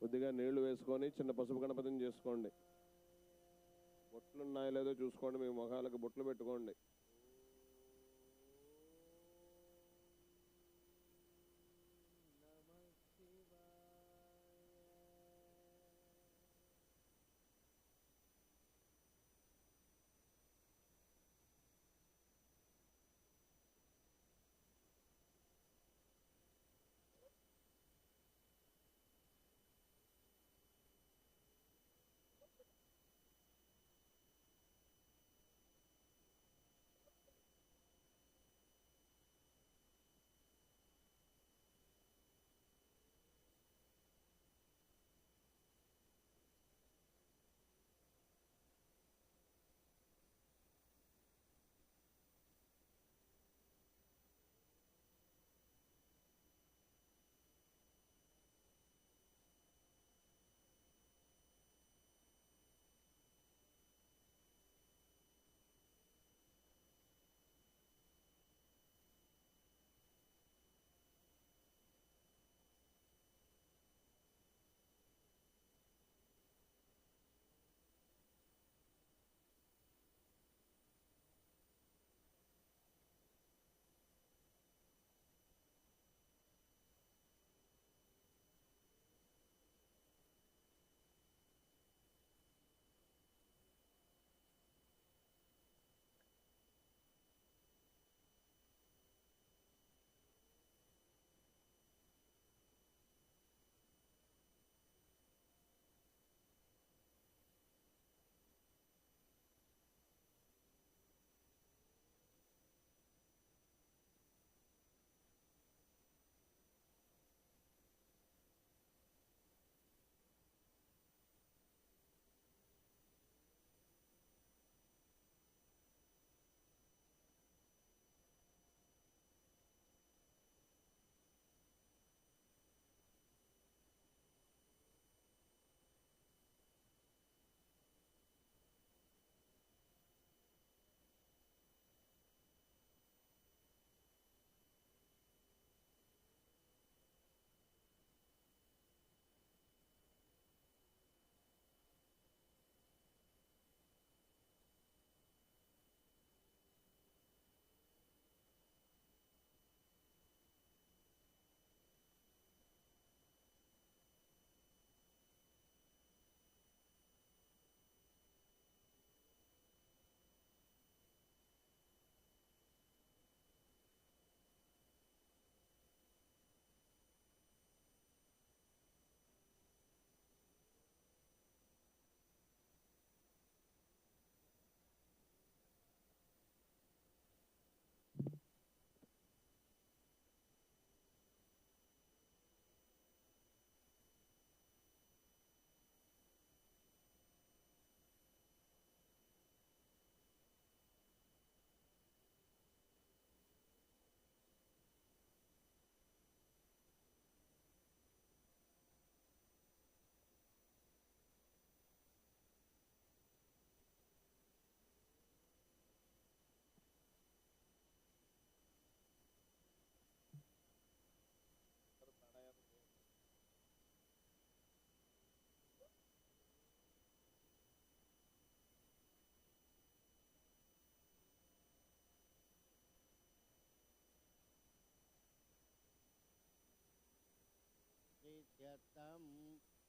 కొద్దిగా నీళ్లు వేసుకొని చిన్న పసుపు గణపతిని చేసుకోండి. బొట్లు ఉన్నాయో లేదో చూసుకోండి, మీ ముఖాలకు బొట్లు పెట్టుకోండి.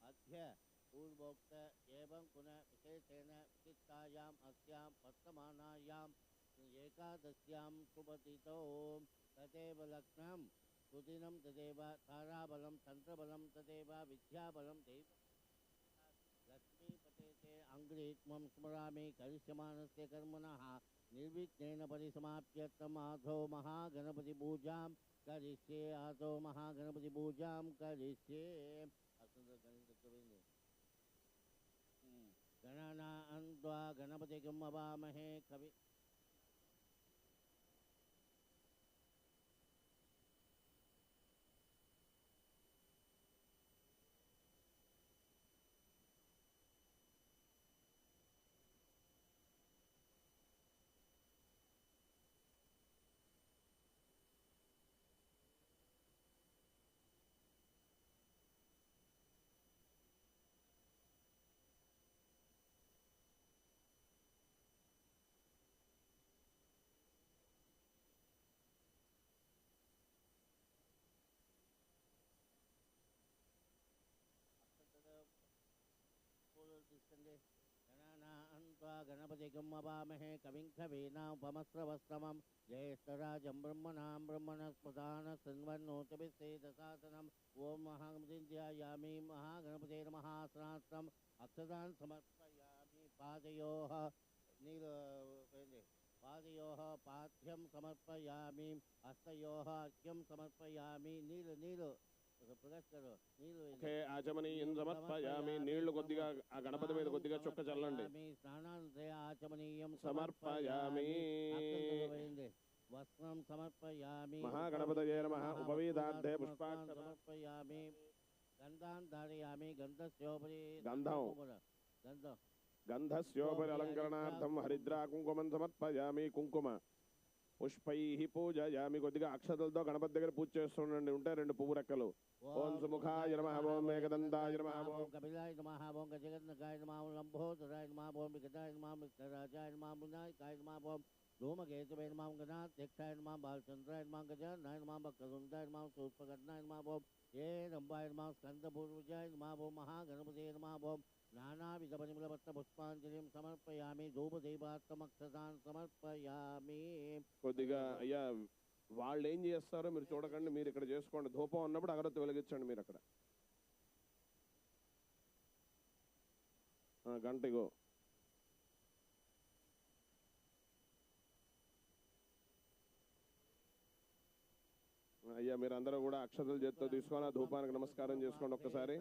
अद्य पूर्वोक्त एवं पुनः विशेषेण विशिष्टायाम् अस्यां वर्तमानायां एकादश्यां शुभतिथौ तदेव लग्नं सुदिनं तदेव ताराबलं तन्त्रबलं तदेव विद्याबलं दैव लक्ष्मीपते अङ्घ्रित्वं स्मरामि करिष्यमाणस्य कर्मणः निर्विघ्नेन परिसमाप्त्यर्थम् आदौ महागणपतिपूजां करिष्ये आदौ महागणपतिपूजां करिष्ये गणानां त्वा गणपतिं हवामहे कवि गणपतिगं अवामहे कविं कवीनामुपमस्रवस्तमं ज्येष्ठराजं ब्रह्मणां ब्रह्मणस्पदान शृण्वन्नोतिभिस्सेदसादनम् ॐ महागणपतिं महागणपते नमः सहस्रम् अक्षतान् समर्पयामि पादयोः पाठ्यं समर्पयामि हस्तयोः अर्घ्यं समर्पयामि नील ఆచమనీయం సమర్పయామి. నీళ్లు కొద్దిగా ఆ గణపతి మీద కొద్దిగా చుక్క చల్లండి. ఆచమనీయం సమర్పయామి. వస్త్రం సమర్పయామి. మహాగణపతయే నమః. ఉపవీదార్థే పుష్పాక్షరం సమర్పయామి. గంధాన్ ధారయామి. గంధస్యోపరి గంధస్యోపరి అలంకరణార్థం హరిద్రా కుంకుమం సమర్పయామి. కుంకుమ పుష్పై పూజయామి. కొద్దిగా అక్షతలతో గణపతి దగ్గర పూజ చేస్తుండండి. ఉంటే 2 పువ్వు రెక్కలు. ఓం సుముఖాయ నమః. ఓం ఏకదంతాయ నమః. ఓం కపిలాయ నమః. ఓం గజగన్నకాయ నమః. ఓం లంబోదరాయ నమః. ఓం వికటాయ నమః. విఘ్నరాజాయ నమః. వినాయకాయ నమః. ఓం ధూమకేతువే నమః. గణాధ్యక్షాయ నమః. బాలచంద్రాయ నమః. గజాననాయ నమః. భక్తవృందాయ నమః. శూర్పకర్ణాయ నమః. ఓం ఏనంబాయ నమః. స్కందపూర్వజాయ నమః. ఓం మహాగణపతే నమః. ఓం నానావిధపరిమళపత్ర పుష్పాంజలిం సమర్పయామి. ధూపదీపాత్మక్షతాన్ సమర్పయామి. కొద్దిగా అయ్యా వాళ్ళు ఏం చేస్తారో మీరు చూడకండి, మీరు ఇక్కడ చేసుకోండి. ధూపం ఉన్నప్పుడు అగరత్తి వెలిగించండి. మీరు అక్కడ గంటగో అయ్యా మీరందరూ కూడా అక్షతలు చేత్తో తీసుకొని ఆ ధూపానికి నమస్కారం చేసుకోండి ఒక్కసారి.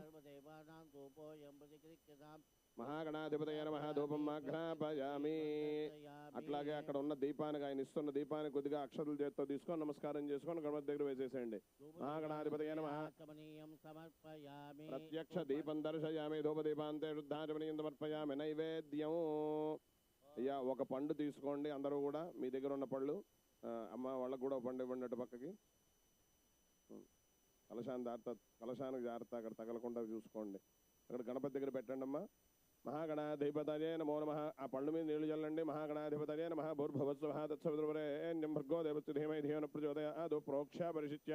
మహాగణాధిపతయ నమః. ధూపం ఆఘ్రాపయామి. అట్లాగే అక్కడ ఉన్న దీపానికి, ఆయన ఇస్తున్న దీపానికి కొద్దిగా అక్షతలు చేత్తో తీసుకొని నమస్కారం చేసుకొని గణపతి దగ్గర వేసేసేయండి. మహాగణాధిపతయ నమః. ప్రత్యక్ష దీపం దర్శయామి. ధూపదీపాంతే శుద్ధాచమనీయం సమర్పయామి. నైవేద్యం అయ్యా ఒక పండు తీసుకోండి. అందరూ కూడా మీ దగ్గర ఉన్న పళ్ళు, అమ్మ వాళ్ళకు కూడా పండు ఇవ్వండి. అటు పక్కకి కలశానికి జాగ్రత్త, అక్కడ తగలకుండా చూసుకోండి. అక్కడ గణపతి దగ్గర పెట్టండి అమ్మా. మహాగణాధిపతయే నమో నమః. ఆ పళ్ళు మీద నీళ్లు చల్లండి. మహాగణాధిపతయే నమః. భూర్భువస్సువః తత్సవితుర్వరేణ్యం భర్గో దేవस्य धीमहि धियो न प्रचोदयात्. ప్రోక్ష పరిశిత్య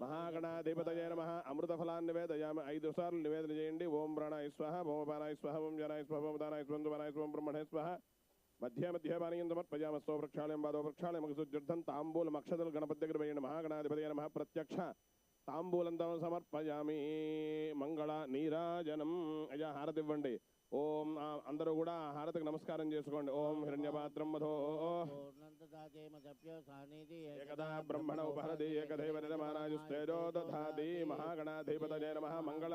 మహాగణాధిపతయే నమః. అమృతఫలాన్ని నివేదయామి. 5 సార్లు నివేదన చేయండి. ఓం ప్రాణాయ స్వాహ. ఓం అపానాయ స్వాహ. ఓం జనాయ స్వాహ. ఓం దానాయ స్వాహ. ఓం స్వాహ. బ్రహ్మణే స్వాహ. మధ్య పానీయం సమర్పయామస్తో ప్రక్షాళయం బాధో ప్రక్షాళయం శుద్ధ్యర్థం తాంబూలం అక్షతలు గణపతి దగ్గర వేయండి. మహాగణాధిపతయే నమః. ప్రత్యక్ష తాంబూలంతో సమర్పయామి. మంగళ నీరాజనం. అయ్యా హారతి ఇవ్వండి. ఓం అందరూ కూడా హారతికి నమస్కారం చేసుకోండి. ఓం హిరణ్యపాత్రం మధో ఏకదా బ్రహ్మణ ఉపహరతి ఏకదైవ నిర్మాణాయుస్తేజో దధాతి. మహాగణాధిపతయే నమః. మంగళ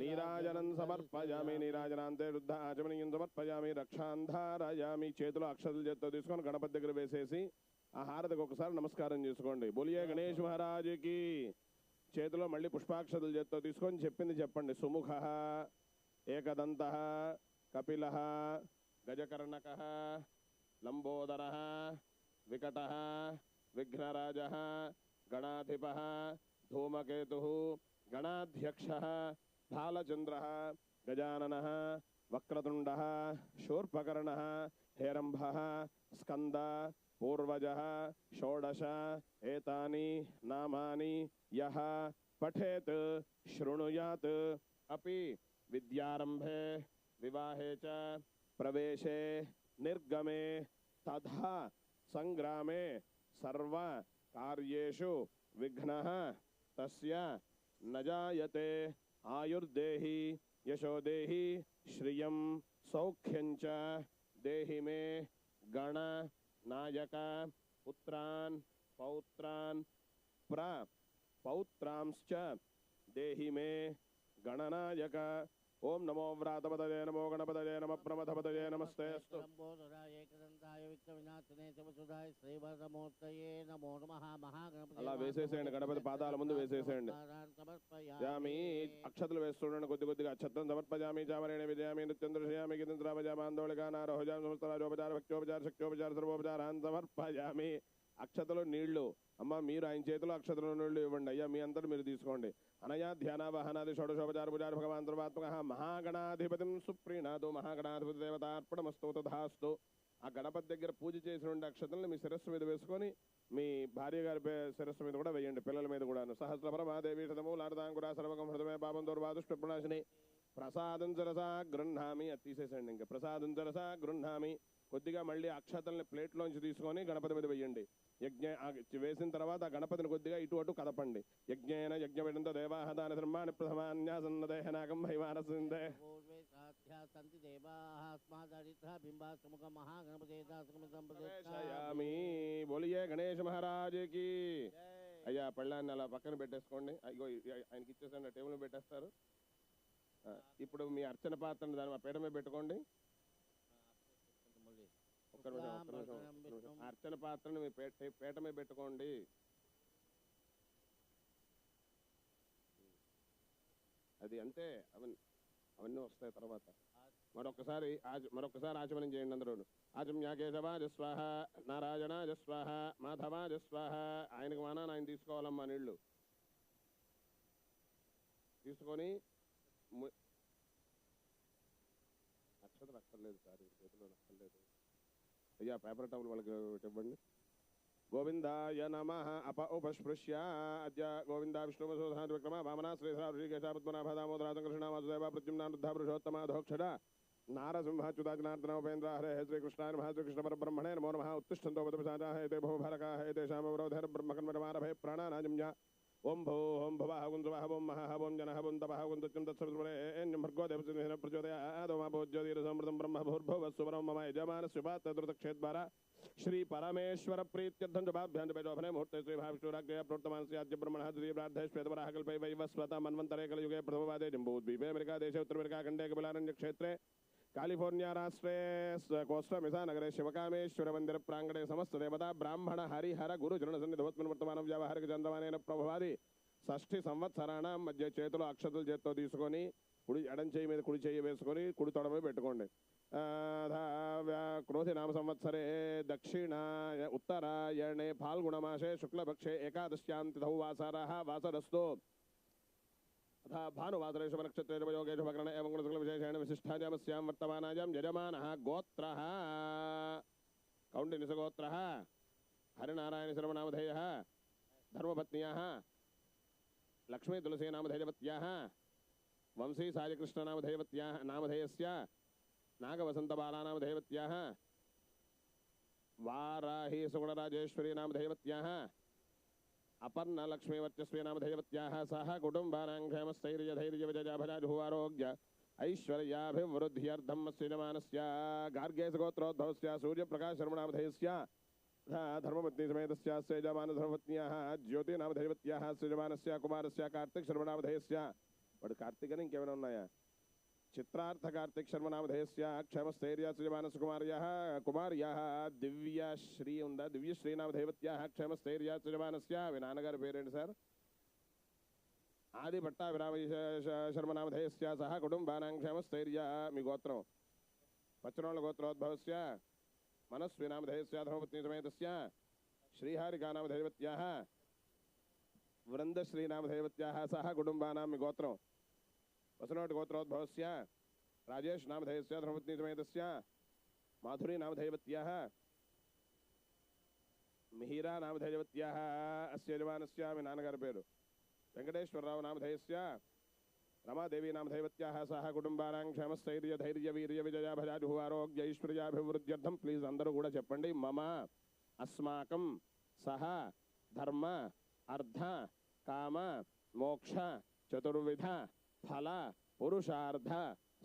నీరాజనం సమర్పయామి. నీరాజనాంతే శుద్ధ ఆచమనీయం సమర్పయామి. రక్షాంధారయామి. చేతిలో అక్షతలు చేత్తో తీసుకొని గణపతి దగ్గర వేసేసి ఆ హారతికి ఒకసారి నమస్కారం చేసుకోండి. బోలియే గణేష్ మహారాజుకి. చేతిలో మళ్ళీ పుష్పాక్షతలు చేత్తో తీసుకొని చెప్పింది చెప్పండి. సుముఖ, ఏకదంత, కపిల, గజకర్ణక, లంబోదర, వికట, విఘ్నరాజ, గణాధిప, ధూమకేతు, గణాధ్యక్ష, బాలచంద్ర, గజానన, వక్రతుండ, శూర్పకర్ణ, హేరంభ, స్కంద, పూర్వజ, షోడశ ఏతాని నామాని యః పఠేత్ శృణుయాత్ అపి విద్యారంభే వివాహే చ ప్రవేశే నిర్గమే తథా సంగ్రామే సర్వ కార్యేషు విఘ్నః తస్య న జాయతే. ఆయుర్దేహి యశోదేహి శ్రియం సౌఖ్యం చ దేహి మే గణ నాయక పుత్రాన్ పౌత్రాన్ పౌత్రాంశ్చ దేహి మే గణనాయక. ఓం నమో వ్రాతపతయే నమో గణపతయే నమ ప్రమథపతయే నమస్తే అస్తు. అలా వేసేసేయండి. గణపతి పాదాల ముందు వేసేసేయండి. యామి అక్షతలు వేస్తుండండి. కొద్దిగా అక్షతం సమర్పయామి. చామరేణ విజయామి. నృత్యం దర్శయామి. గిరింద్రాపజామాందోళికా నారోహజాం సమస్తరాజోపచార భక్త్యోపచార శక్త్యోపచార సర్వోపచారాన్ సమర్పయామి. అక్షతలు నీళ్లు అమ్మ మీరు ఆయన చేతిలో అక్షతలు నీళ్లు ఇవ్వండి. అయ్యా మీ అంతటి మీరు తీసుకోండి. అనయా ధ్యాన వాహనాది షోడశోపచార పూజార భగవాన్ సర్వాత్మక మహాగణాధిపతిం సుప్రీణాదు. మహాగణాధిపతి దేవతార్పణమస్తు తథాస్తు. ఆ గణపతి దగ్గర పూజ చేసిన అక్షతల్ని మీ శిరస్సు మీద వేసుకొని మీ భార్య గారి శిరస్సు మీద కూడా వేయండి. పిల్లల మీద కూడా. సహస్రపరమాదేవి శతమూలార్ధాంకురా సర్వకం హృదమే పాపం దౌర్వాదుష్ప్రణాశిని ప్రసాదం సరసా గృహ్ణామి అది తీసేసండి. ఇంకా ప్రసాదం సరసా గృహ్ణామి. కొద్దిగా మళ్ళీ అక్షతల్ని ప్లేట్లోంచి తీసుకొని గణపతి మీద వేయండి. వేసిన తర్వాత ఆ గణపతిని కొద్దిగా ఇటు అటు కదపండి. యజ్ఞేన యజ్ఞవిడంతో దేవాహ దాన ధర్మాన్ని ప్రథమాన్యాసన్నదేహనాగం హైమానసిందే. బోలియే గణేష్ మహారాజుకి. అయ్యా పళ్ళాన్ని అలా పక్కన పెట్టేసుకోండి. అయ్యో ఆయనకి ఇచ్చేసండి, టేబుల్ పెట్టేస్తారు. ఇప్పుడు మీ అర్చన పాత్రను దాని పీట మీద పెట్టుకోండి. ఒక్క నిమిషం. అర్చన పాత్రను మీ పీట మీద పెట్టుకోండి. అది అంతే, అవన్నీ వస్తాయి తర్వాత. మరొకసారి ఆచమనం చేయండి అందరూ. ఆచమ్య కేశవ జస్వాహ, నారాయణ జస్వాహ, మాధవ జస్వాహ. ఆయనకు మానాన్ని ఆయన తీసుకోవాలమ్మా నీళ్లు తీసుకొని. అక్షతలు అక్కర్లేదు సార్, చేతిలో అక్కర్లేదు. అయ్యా పేపర్ టవల్ వాళ్ళకి ఇవ్వండి. గోవిందాయ నమః. ఉపస్పృశ్య అద్య గోవింద విష్ణుమసోధాన విక్రమ వామన శ్రీధర ఋషికేశ పద్మనాభ దామోదర కృష్ణ వాసుదేవ ప్రద్యుమ్న వృద్ధ పురుషోత్తమ అధోక్షర నారసింహ చ్యుతాజనార్దన ఉపేంద్ర హరే శ్రీకృష్ణాయ నమః. శ్రీకృష్ణ పరబ్రహ్మణే నమో నమః. ఉత్తిష్టంతో ఉపదపసాజాయ తే భూభారకాः తేషాం అవరోధైర్ బ్రహ్మకన్మరమారభే ప్రాణానాజమ్య. ఓం భూ ఓం భువః ఓం స్వః ఓం మహః ఓం జనః ఓం తపః ఓం తత్యం తత్సవితుర్వరేణ్యం భర్గో దేవసేన ప్రచోదయాద్. ఓమాపో జ్యోతిరసమృతం బ్రహ్మ భూర్భువః సువరం మమ యజమానస్య పాత్రదృతక్షేద్వారా శ్రీ పరమేశ్వర ప్రీత్యర్థం జపాభ్యాం జపేదోఫనే ముహూర్తే శ్రీ మహావిష్ణురాజ్ఞయ ప్రోక్తమానస్య ఆద్య బ్రహ్మణः ద్విప్రార్థే శ్వేతవరాహ కల్పే వైవస్వత మన్వంతరే కలియుగే ప్రథమవాదే జంబూద్వీపే అమెరికా దేశే ఉత్తరఅమెరికా ఖण्डे कपिलारण्य क्षेत्रे कालिफोर्निया राष्ट्रे कोस्टा नगरे शिवकामेश्वर मंदिर प्रांगणे समस्त देवता ब्राह्मण हरिहर गुरुचरण सन्निधवत्मन वर्तमान व्यावहारिक चंद्रमानेन प्रभवादि షష్ఠి సంవత్సరాణ మధ్య చేతులు అక్షతలు చేత్తో తీసుకొని కుడి ఎడం చేయి మీద కుడి చేయి వేసుకొని కుడి తొడ మీద పెట్టుకోండి. క్రోధి నామ సంవత్సరే దక్షిణాయ ఉత్తరాయణే ఫాల్గుణమాసే శుక్లపక్షే ఏకాదశ్యాం తిథౌ వాసరః వాసరస్తు तथा भानुवासरेषु नक्षत्रेषु योगेषु भग्रणे एवं गुणशुक्लविशेषेण विशिष्टायामस्यां वर्तमानायां यजमानः गोत्रः कौण्डिन्यसगोत्रः हरिनारायणशर्मनामधेयः धर्मपत्न्याः लक्ष्मी तुलसी नामधेयवत्याः वंशी सायकृष्णनामधेयवत्याः नामधेयस्य नागवसन्तबालानामधेयवत्याः वाराही सुगुणराजेश्वरी नामधेयवत्याः अपर्णा लक्ष्मी वर्चस्वी नामधेयवत्याः सह कुटुम्बानां क्षेमस्थैर्यधैर्यविजयाभजाजुहुवारोग्य ऐश्वर्याभिवृद्ध्यर्थं यजमानस्य गार्गेयसगोत्रोद्भवस्य सूर्यप्रकाशशर्मनामधेयस्य धर्मपत्नी समेतस्य यजमानधर्मपत्न्याः ज्योतिनामधेयवत्याः यजमानस्य कुमारस्य कार्तिकशर्मनामधेयस्य वाडु कार्तिकनि इंकेమైనా ఉన్నాయా चित्रार्थ कार्तिक शर्मनामधेयस्य क्षेमस्थैर्य यजमानस्य कुमार्याः दिव्यश्री ఉందా दिव्यश्री नामधेयवत्याः क्षेमस्थैर्य यजमानस्य विनानगाరి పేరేంటి సార్ आदि भट्टा विराम शर्मनामधेयस्य सह कुटुम्बानां क्षेमस्थैर्य మీ గోత్రం పచ్చనోళ్ళ గోత్రోద్భవस्य मनस्वी नामधेयस्य धर्मपत्नी समेतस्य श्रीहारिका नामधेयवत्याः वृंदश्री नामधेयवत्याः सह कुटुम्बानां మీ గోత్రం वसनोट गोत्रोद्भवस्य राजेश नामधेयस्य धर्मपत्नी समेतस्य माधुरी नामधेयवत्याः मिहिरा नामधेयवत्याः अस्य यजमानस्य మీ నాన్నగారి పేరు వెంకటేశ్వరరావు नामधेयस्य रमादेवी नामधेयवत्याः सह कुटुम्बानां क्षेमस्थैर्य धैर्य वीर्य विजया भजाजुः आरोग्य ऐश्वर्याभिवृद्ध्यर्थं प्लीज अंदरू కూడా చెప్పండి मम अस्माकं सह धर्म अर्थ काम मोक्ष चतुर्विध फल पुरुषार्थ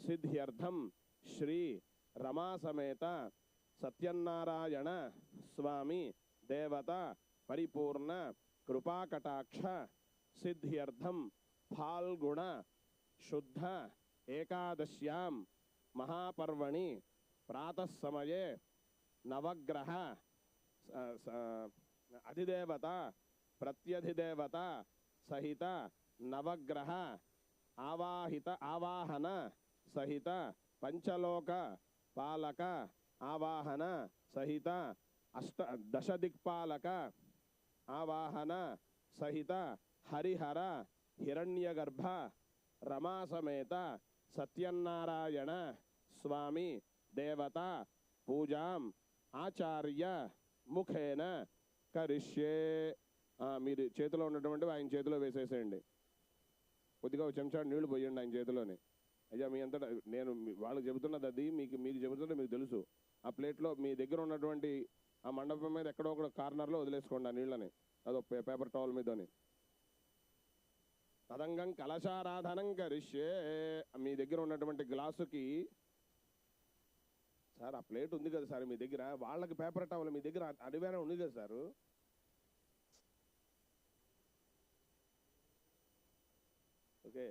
सिद्ध्यर्थम श्री रमा समेत सत्यनारायण स्वामी देवता परिपूर्ण कृपा कटाक्ष सिद्ध्यर्थम फाल्गुण शुद्ध एकादश्यां महापर्वणि प्रातः समये नवग्रह अधिदेवता प्रत्यधिदेवता सहित नवग्रह आवाहित आवाहन सहित पंचलोक पालक आवाहन सहित दश दिक्पालक आवाहन सहित हरिहर हिरण्यगर्भ रमा समेत सत्यनारायण स्वामी देवता पूजाम आचार्य मुखेन करिष्ये మీరు చేతిలో ఉన్నటువంటి ఆయన చేతిలో వేసేసేయండి కొద్దిగా ఒక చెంచా నీళ్లు పోయండి ఆయన చేతిలోనే అయ్యా మీ అంతటా నేను వాళ్ళకి చెబుతున్నది అది మీకు చెబుతున్నది మీకు తెలుసు. ఆ ప్లేట్లో మీ దగ్గర ఉన్నటువంటి ఆ మండపం మీద ఎక్కడో ఒక కార్నర్లో వదిలేసుకోండి ఆ నీళ్ళని, అదో పేపర్ టవల్ మీదని. తదంగం కలశారాధనం కరిష్యే. మీ దగ్గర ఉన్నటువంటి గ్లాసుకి, సార్ ఆ ప్లేట్ ఉంది కదా సార్ మీ దగ్గర, వాళ్ళకి పేపర్ టవల్ మీ దగ్గర అడివేనా ఉంది కదా సారు. ఓకే,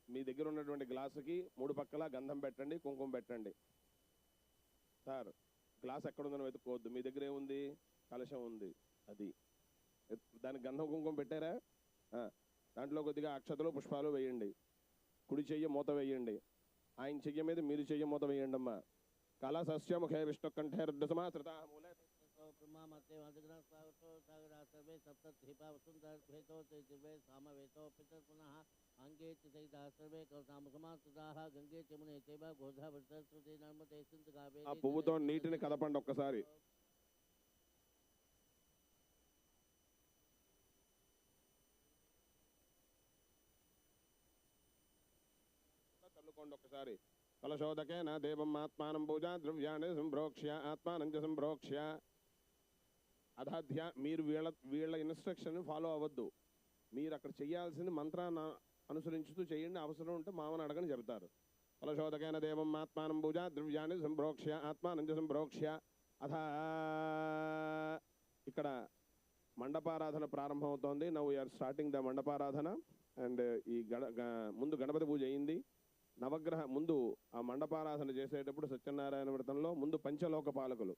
మీ దగ్గర ఉన్నటువంటి గ్లాసుకి 3 పక్కల గంధం పెట్టండి, కుంకుమ పెట్టండి. సార్ గ్లాస్ ఎక్కడుందని వెతుక్కోవద్దు, మీ దగ్గర ఏముంది, కలశం ఉంది, అది దానికి గంధం కుంకుమ పెట్టారా, దాంట్లో కొద్దిగా అక్షతలు పుష్పాలు వేయండి, కుడి చెయ్యి మూత వేయండి, ఆయన చెయ్యి మీద మీరు చెయ్యి మూత వేయండి అమ్మా. కలశస్య ముఖే విష్ణు కంఠే రుద్రసమాశ్రిత మూలే अंगे सर्वे कलसामसमास्थिताः गंगे चमुने चैव गोदावरी नर्मदे सिन्धु कावेरी. ఆ పువ్వుతో నీటిని కదపండి ఒక్కసారి. చల్లుకోండి ఒక్కసారి. కలశోదకేన దేవం ఆత్మానం పూజా ద్రవ్యాన్ని సంప్రోక్ష్య ఆత్మానం చ సంప్రోక్ష్య. అధాధ్యా మీరు వీళ్ళ ఇన్స్ట్రక్షన్ ఫాలో అవ్వద్దు, మీరు అక్కడ చేయాల్సింది మంత్రాన్ని అనుసరించుతూ చేయండి. అవసరం ఉంటే మామని అడగని చెబుతారు. కలశోదకైన దేవం ఆత్మానం పూజ ద్రవ్యాన్ని సంప్రోక్ష్య ఆత్మానం చ సంప్రోక్ష్య. అథా ఇక్కడ మండపారాధన ప్రారంభమవుతోంది. నౌ వీఆర్ స్టార్టింగ్ ద మండపారాధన. అండ్ ఈ ముందు గణపతి పూజ అయింది. నవగ్రహ ముందు ఆ మండపారాధన చేసేటప్పుడు సత్యనారాయణ వ్రతంలో ముందు పంచలోక పాలకులు.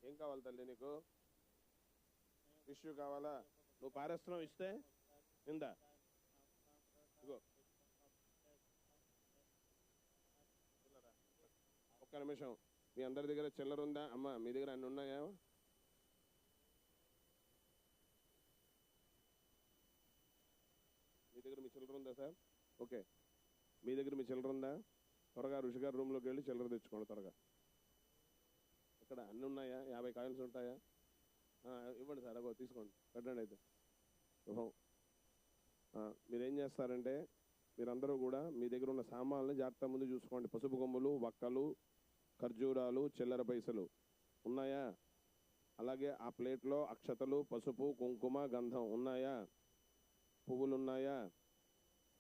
ఏం కావాలి తల్లి నీకు? టిష్యూ కావాలా? నువ్వు పారేస్తున్నావు, ఇస్తే ఇందా ఇగో. ఒక్క నిమిషం, మీ అందరి దగ్గర చిల్లర ఉందా అమ్మా? మీ దగ్గర అన్ని ఉన్నాయా? మీ దగ్గర మీ చిల్లర ఉందా సార్? ఓకే, మీ దగ్గర మీ చిల్లర ఉందా? త్వరగా ఋషి గారి రూమ్లోకి వెళ్ళి చిల్లర తెచ్చుకోండి త్వరగా. ఇక్కడ అన్ని ఉన్నాయా? 50 కాయిన్స్ ఉంటాయా? ఇవ్వండి సార్, అగో తీసుకోండి, పెట్టండి అయితే. శుభం. మీరేం చేస్తారంటే మీరందరూ కూడా మీ దగ్గర ఉన్న సామాన్లు జాగ్రత్త ముందు చూసుకోండి. పసుపు కొమ్ములు, వక్కలు, ఖర్జూరాలు, చిల్లర పైసలు ఉన్నాయా? అలాగే ఆ ప్లేట్లో అక్షతలు, పసుపు, కుంకుమ, గంధం ఉన్నాయా? పువ్వులు ఉన్నాయా?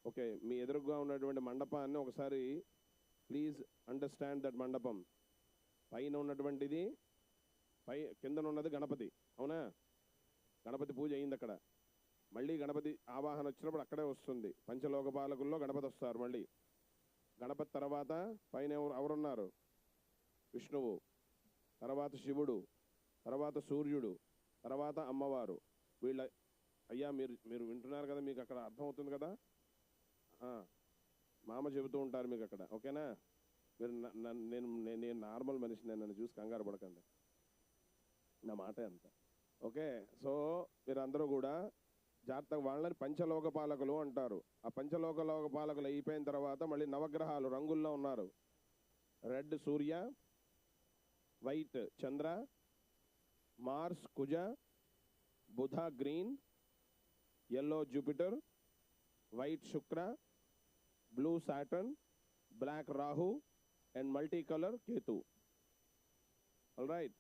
ఓకే, మీ ఎదురుగా ఉన్నటువంటి మండపాన్ని ఒకసారి ప్లీజ్ అండర్స్టాండ్ దట్. మండపం పైన ఉన్నటువంటిది, కిందన ఉన్నది గణపతి, అవునా? గణపతి పూజ అయింది అక్కడ. మళ్ళీ గణపతి ఆవాహన వచ్చినప్పుడు అక్కడే వస్తుంది. పంచలోక పాలకుల్లో గణపతి వస్తారు. మళ్ళీ గణపతి తర్వాత పైన ఎవరున్నారు? విష్ణువు, తర్వాత శివుడు, తర్వాత సూర్యుడు, తర్వాత అమ్మవారు. వీళ్ళ అయ్యా మీరు వింటున్నారు కదా, మీకు అక్కడ అర్థమవుతుంది కదా. మామ చెబుతూ ఉంటారు మీకు అక్కడ, ఓకేనా? మీరు నేను నార్మల్ మనిషిని, నన్ను చూసి కంగారు పడకండి, నా మాట అంత. ఓకే, సో మీరందరూ కూడా జాగ్రత్తగా వాళ్ళని పంచలోక పాలకులు అంటారు. ఆ పంచలోక పాలకులు అయిపోయిన తర్వాత మళ్ళీ నవగ్రహాలు రంగుల్లో ఉన్నారు. Red Surya, white Chandra, Mars Kuja, Budha green, yellow Jupiter, white Shukra, blue Saturn, black Rahu, and multicolor Ketu. All right.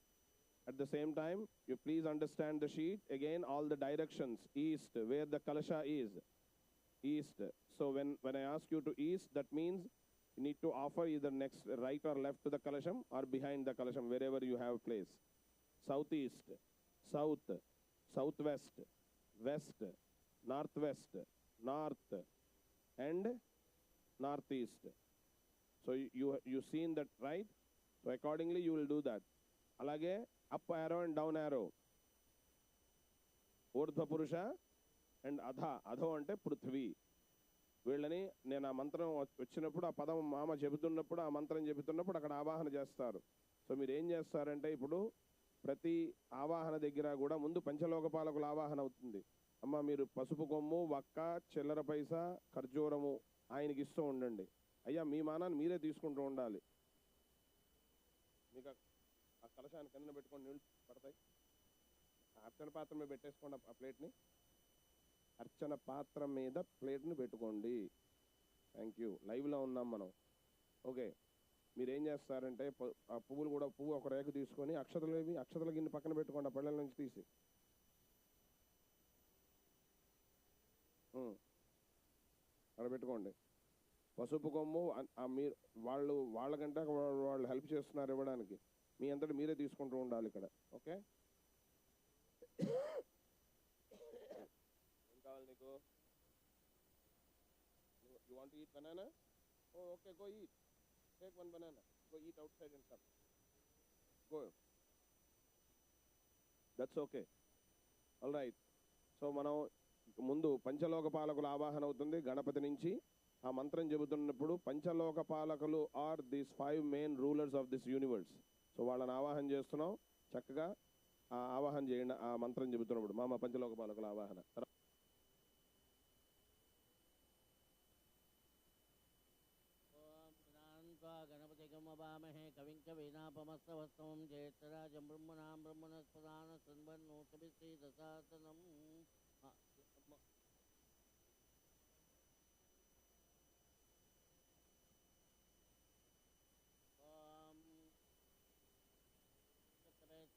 At the same time, you please understand the sheet. Again, all the directions. East, where the Kalasha is. East. So when I ask you to east, that means you need to offer either next, right or left to the Kalasham or behind the Kalasham, wherever you have place. Southeast, south, southwest, west, northwest, north, and northeast. So you seen that, right? So accordingly you will do that. Alage up arrow and down arrow. Urdhva Purusha and Adha. Adho ante Prithvi. వీళ్ళని నేను ఆ మంత్రం వచ్చినప్పుడు, ఆ పదం మామ చెబుతున్నప్పుడు, ఆ మంత్రం చెబుతున్నప్పుడు అక్కడ ఆవాహన చేస్తారు. సో మీరు ఏం చేస్తారంటే ఇప్పుడు ప్రతి ఆవాహన దగ్గర కూడా ముందు పంచలోక పాలకుల ఆవాహన అవుతుంది. అమ్మ మీరు పసుపు కొమ్ము, వక్క, చిల్లర పైసా, ఖర్జూరము ఆయనకి ఇస్తూ ఉండండి. అయ్యా మీ మానాన్ని మీరే తీసుకుంటూ ఉండాలి. మీకు ఆ కలశాన్ని కింద పెట్టుకొని నీళ్ళు పడతాయి. అర్చన పాత్ర మీద పెట్టేసుకోండి ఆ ప్లేట్ని. అర్చన పాత్ర మీద ప్లేట్ని పెట్టుకోండి. Thank you. లైవ్లో ఉన్నాం మనం. ఓకే, మీరేం చేస్తారంటే ఆ పువ్వులు కూడా పువ్వు ఒక రేకు తీసుకొని అక్షతల గిన్నె పక్కన పెట్టుకోండి, ఆ పళ్ళెల నుంచి తీసి. అక్కడ పెట్టుకోండి. పసుపు కొమ్ము మీరు వాళ్ళకంటే వాళ్ళు హెల్ప్ చేస్తున్నారు ఇవ్వడానికి. మీ అంతటి మీరే తీసుకుంటూ ఉండాలి ఇక్కడ. ఓకే, ఏం కావాలి నీకు? You want to eat banana? Okay, go eat. Take one banana, go eat out side and come. Go, that's okay. All right. So మనం ముందు పంచలోక పాలకుల ఆవాహన అవుతుంది గణపతి నుంచి. ఆ మంత్రం చెబుతున్నప్పుడు పంచలోక పాలకులు are these 5 main rulers of this universe. So వాళ్ళని ఆవాహన చేస్తున్నాం. చక్కగా ఆ ఆవాహన చేయండి ఆ మంత్రం చెబుతున్నప్పుడు. మా పంచలోక పాలకుల ఆవాహన. गणपतिगमवामहे कविं कवीनापमस्तवस्तमं ज्येष्ठराजं ब्रह्मणां ब्रह्मणस्पदान शृण्वन्नोतिभिश्रीदशातनम्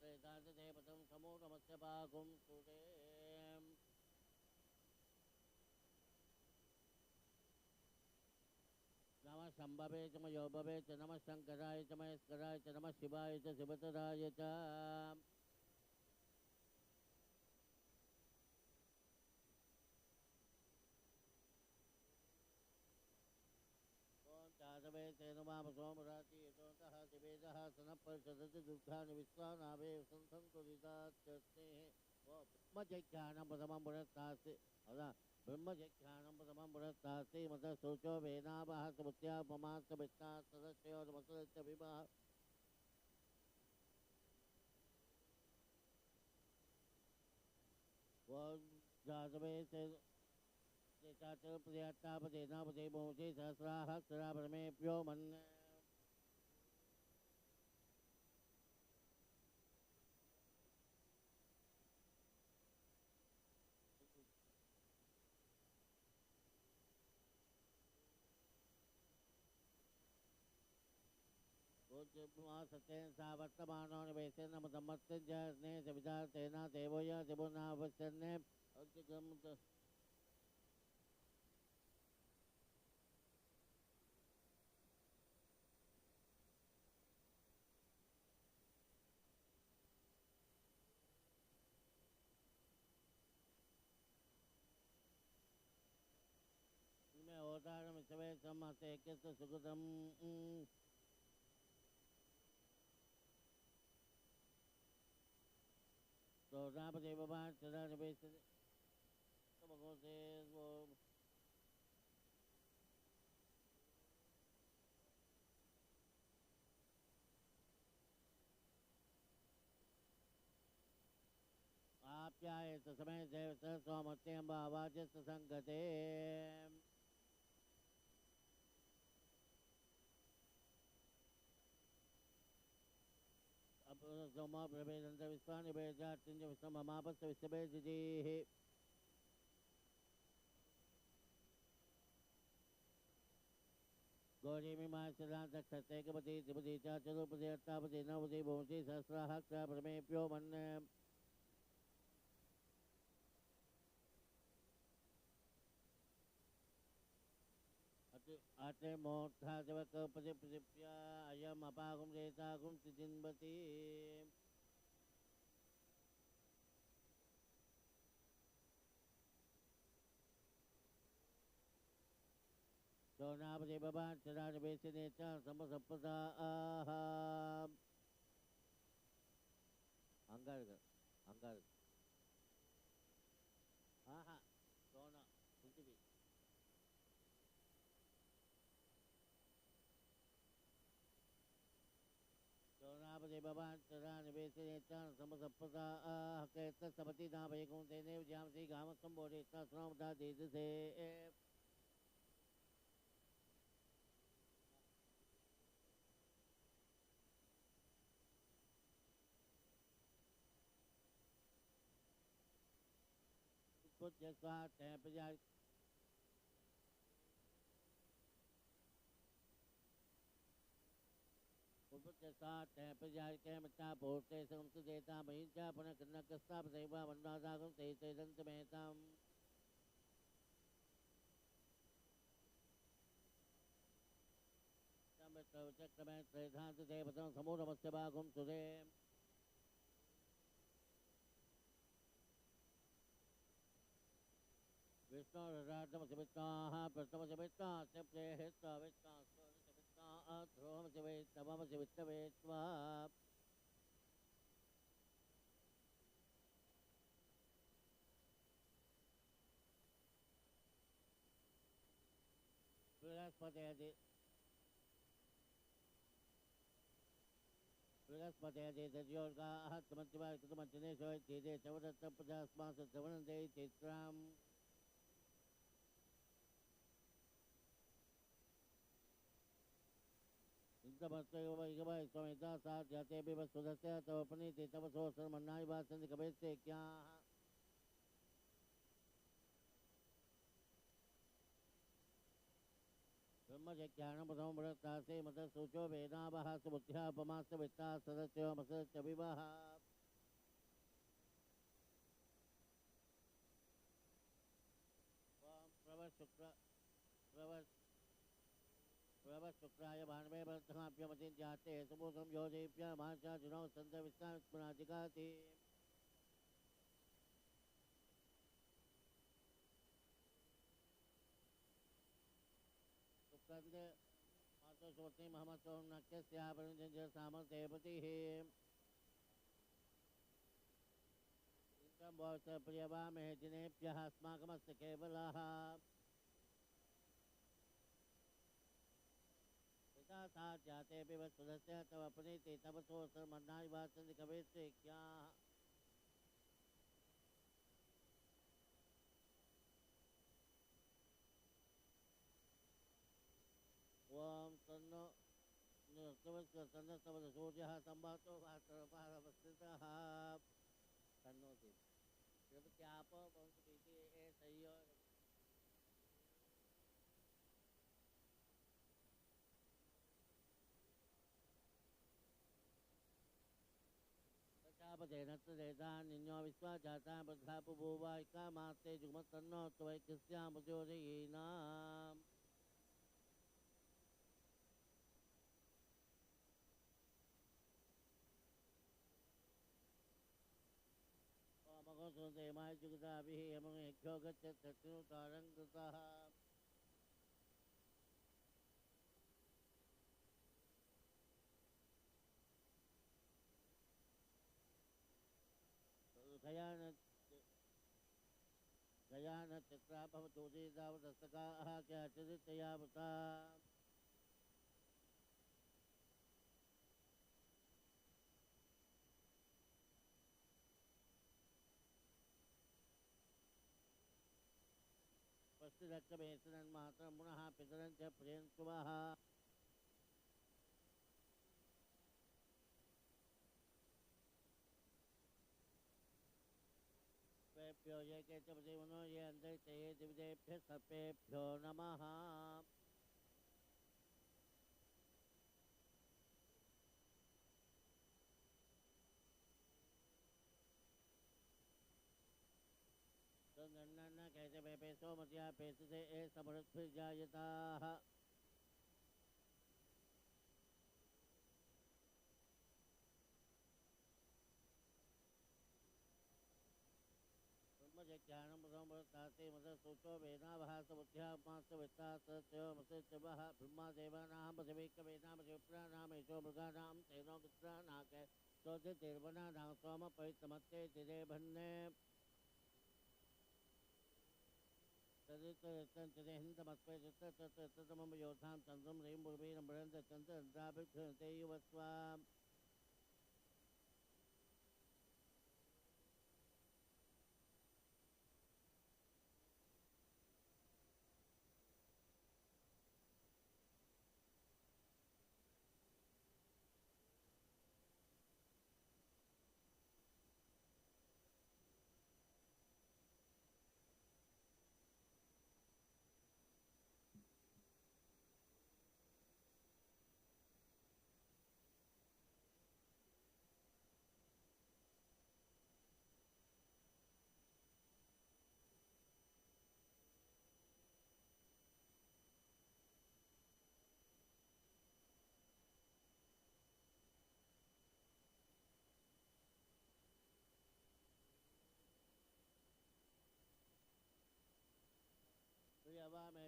त्रैदादेवतं समो नमस्य भागुं सुरे नमः शम्भवे च मयोभवे च नमः शङ्कराय च महेश्वराय च नमः शिवाय च शिवतराय च जातवे तेन माम सोमराति यतोतः दिवेदः सनःपरिषदति दुर्गानि विश्वानावे सन्तन्तु दिदात्यस्ते ब्रह्मजज्ञानं प्रथमं पुरस्तास्ति ब्रह्मजज्ञानं प्रथमं पुरस्तास्ति मतः शौचो वेनावः समुत्या ममास्तवित्तात् सदस्योर्मसलस्य विवाह जातवे चाचलप्रदयात्तापदेनापदे मोचे सहस्राः क्षरापरमेभ्यो मन् सत्येन सा वर्तमानो निवेशेन नमतमत्तज्ञाने सवितार्तेन देवोय देवोनावश्यन्ने अवतारम विषवे समस्ते एकस्य सुकृतं सोनापदे भवान् सदा निवेशते भगवते आप्यायत समय देवत सोमत्यं भावाजस्य संगते सोमा प्रभेदंत विश्वानि भेजातिंज विश्वममापस्य विश्वभेजिः गौरी मीमा सदांत क्षतेकपति त्रिपति च चतुर्पति अष्टापति नवपति भवति सहस्राः क्षरमेभ्यो मन्ये आते मोक्षा देवकपति प्रतिप्या अयम अपागुं देतागुं सिजिन्वति सोनापति भवान् सदा निवेशने च समसप्पदाः अंगार आहा सोना पृथ्वी सोनापति भवान् सदा निवेशने च समसप्पदाः केतसपति नाभयगुं तेनेव ज्यामति गामसंबोधे स्नामदा देदसे उत्पुज्य स्वाहा प्रजा उत्पुज्य स्वाहा प्रजा के मत्ता पूर्ते संस देता महीं च पुनः कन्नकस्ता प्रदैवा वन्दादागं ते दंत मेहताम चक्रमें त्रेधांत देवतं समूलमस्य भागुं सुदे विष्णु राधमसमिताः प्रथमसमिताः प्रेहित्वा विष्णु स्वरसमिताः ध्रुवमसमित्तमसमित्तवेत्वा बृहस्पति देदयोर्गाः तमन्तिवा कृतमञ्चनेशो इत्येते चवदत्तप्रजास्मासु चवनन्ते चित्राम् इंद्रमस्तयोगवाय स्वमेता साथ जाते भी बस सुदस्य तव अपनीति तव सोसर मन्नाई बात संधि कबीर से क्या ब्रह्म ज्ञानम प्रथम बृहत्ता से मत सूचो वेदावह सुबुद्ध्या अपमास वित्ता सदस्यो मसच विवाह प्रवश शुक्र प्रवश शुक्राय भानवे भरतहाप्यमतिं जाते सुबोधम योजेभ्य माचा जुनौ संत विस्तारस्मनाधिकाति सुकंद मातो सुवती मोहम्मद सोम नक्के स्यापरंजन सामल देवतिः इनकम बहुत प्रियवा में जिनेभ्यः अस्माकमस्य केवलः साथ जाते भी बस सदस्य तब अपनी ते तब सोसर मन्नाई बात संधि कबीर से क्या ओम तन्नो तन्नो तब सूर्यः संभातो भास्करपारवस्थितः तन्नो से कृपयाप वंश प्रीति ए सहियो प्रजापतेनत्र देदान निन्यो विश्वा जाता बद्धा पुभुवा इका माते जुगमत तन्नो त्वै किस्याम प्रचोदयेनाम ओमगो सुनते माय जुगदा भी हमं एक्यो गच्छ तत्नु तारंगतः गयान चित्रा भवतु दावदस्तकाः क्या चरितया वृता पश्चिदक्षमेसनन् मातरं पुनः पितरं च प्रियन्त्वः सर्पेभ्यो ये के च पतिमनो ये अन्ते ये दिवदेभ्यः सर्पेभ्यो नमः तन्नन्न कैसे पेपे सोमत्या पेसते ए समृद्धिर्जायताः ज्ञानम ब्रह्मताते मद सोचो वेदावः समुद्ध्या मास वित्ता सत्यो मसत्यवः ब्रह्मा देवानां पदवेक वेदाम विप्राणाम एषो मृगाणां तेनो मित्राणाके सोदे देवनानां सोम पवित्रमत्ते तिरे भन्ने तदितरतन्ते हिन्दमत्वे ततततमम योधां चन्द्रं रीं बुर्वीरं बृहन्त चन्द्रन्द्राभिक्षन्ते युवस्वाम्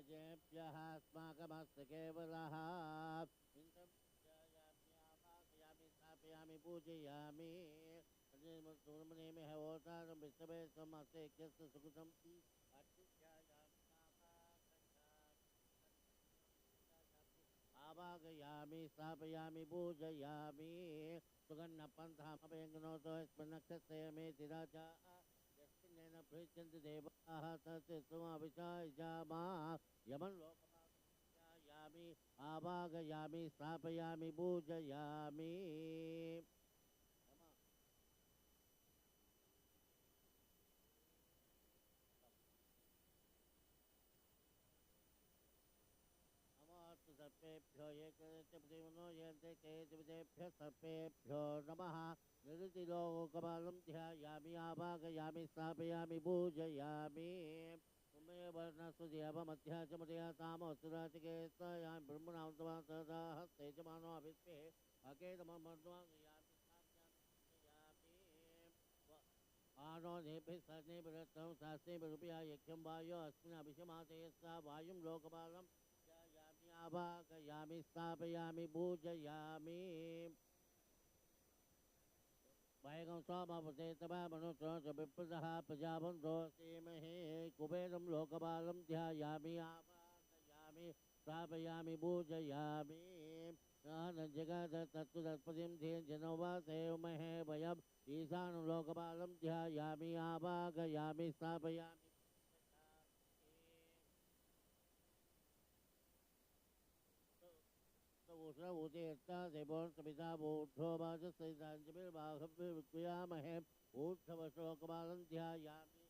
प्रजेभ्यः अस्माकमस्य केवलः इन्द्रं स्थापयामि पूजयामि सूर्यमणिमेह ओतारं विष्णवे समस्ते यस्य सुकृतं आवागयामि स्थापयामि पूजयामि सुगन्धपन्थामभयङ्गनोतो स्मन्नक्षस्य मे तिराजा यस्मिन्नेन पृच्छन्ति देवाः तस्य समाविचायजामा यमन् लोकमायामि आवागयामि स्थापयामि पूजयामि सर्पेभ्यो ये कृत्यमनो यन्ते केतविदेभ्यः सर्पेभ्यो नमः निरुतिलोकपालं ध्यायामि आवागयामि स्थापयामि पूजयामि वर्णस्तुदेवमध्या च मदया तामसुराचिकेतयामि ब्रह्मणां तवा तदा हस्ते च मानो अभिस्मे आनो नेभिः सर्नेभिरत्नं शास्त्रेभिरुपया यज्ञं वायो अस्मिन् अभिषमाते सा वायुं लोकपालं आवागयामि स्थापयामि पूजयामि वैगं स्वामपते तवा मनुष्यो च विप्रदः प्रजावन्तो सीमहे कुबेरं लोकपालं ध्यायामि आवागयामि स्थापयामि पूजयामि जगद तत्त्वदत्पतिं धेजनो वा सेवमहे वयम् ईशानं लोकपालं ध्यायामि आवागयामि स्थापयामि उदेता देवों सविता ऊर्ध्वो वाचस्सैताञ्जलिर्बाहव्यविक्रियामहे ऊर्ध्वश्लोकपालं ध्यायामि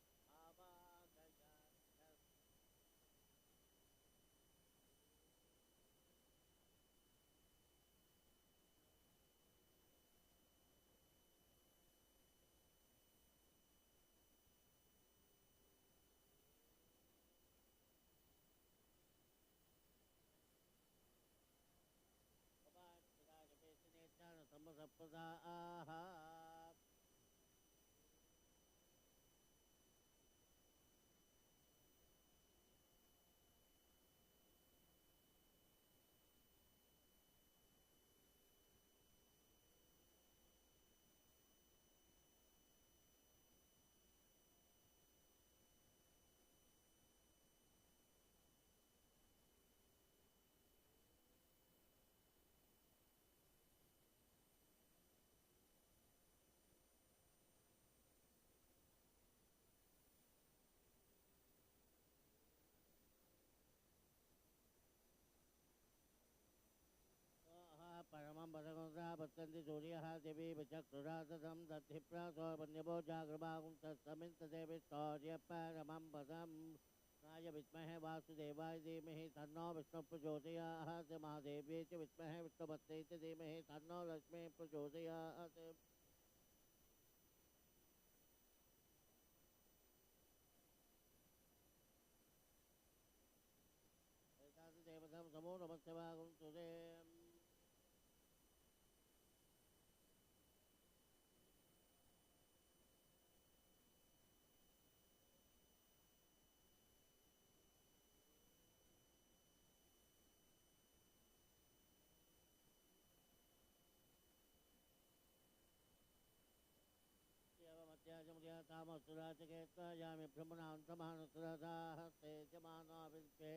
सम्मसप्रदाः परमं पदगुंसा पत्यन्ति सूर्यः देवी विचक्रुरातदं दधिप्रासोपन्यवो जागृभागुं तत्समिन्तदेवी शौर्यपरमं पदम् नाय विद्महे वासुदेवाय धीमहि तन्नो विष्णुः प्रचोदयात् महादेव्यै च विद्महे विष्णुपत्न्यै च धीमहि तन्नो लक्ष्मीः प्रचोदयात् देवतां समो नमस्य भागं सुरे तामसुराचकेतयामि ब्रह्मणां तमानुसुरदाः हस्ते च मानवाभिषे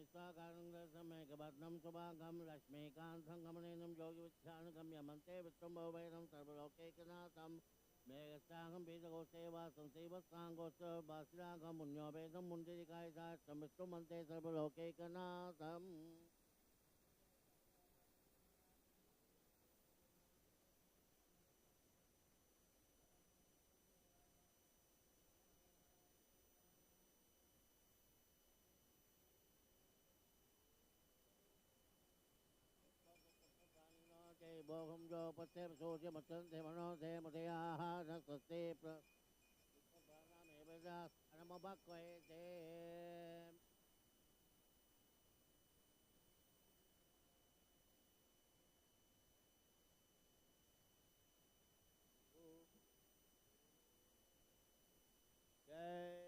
विश्वाकारं शुभांगं लक्ष्मीकान्तं गमनेनं योगिविच्छानकं यमन्ते वित्तं भवैनं सर्वलोकैकनाथं मेघस्याहं वेदगोसेवासं सेवस्ताङ्गोत्सव वासिरागं मुन्योवेदं मुण्डलिकायदार्थं विष्णुमन्ते सर्वलोकैकनाथम् भोगम जो पत्ते सोचे मचन थे मनो थे मदयाः न सस्ते प्राणाम एवदास नम भक्वये ते जय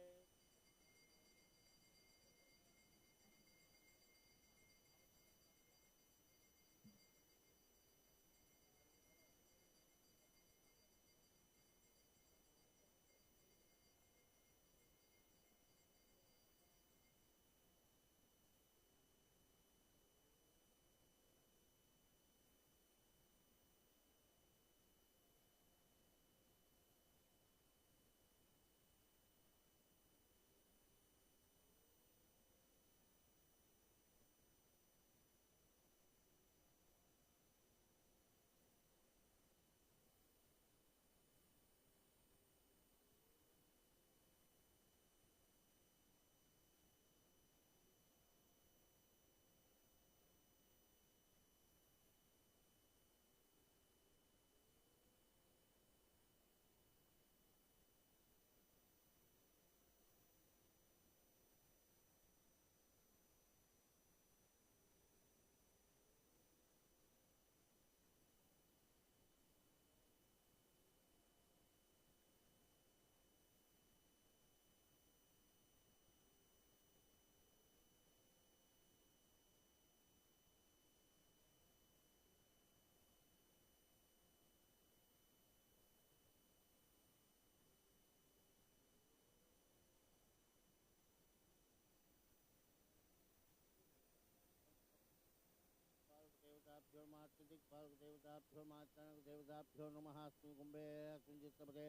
देवताभ्यो मातृदिक् पालक देवताभ्यो मातृनक देवताभ्यो नमः अस्मिन् कुम्भे अस्मिन् चित्तपदे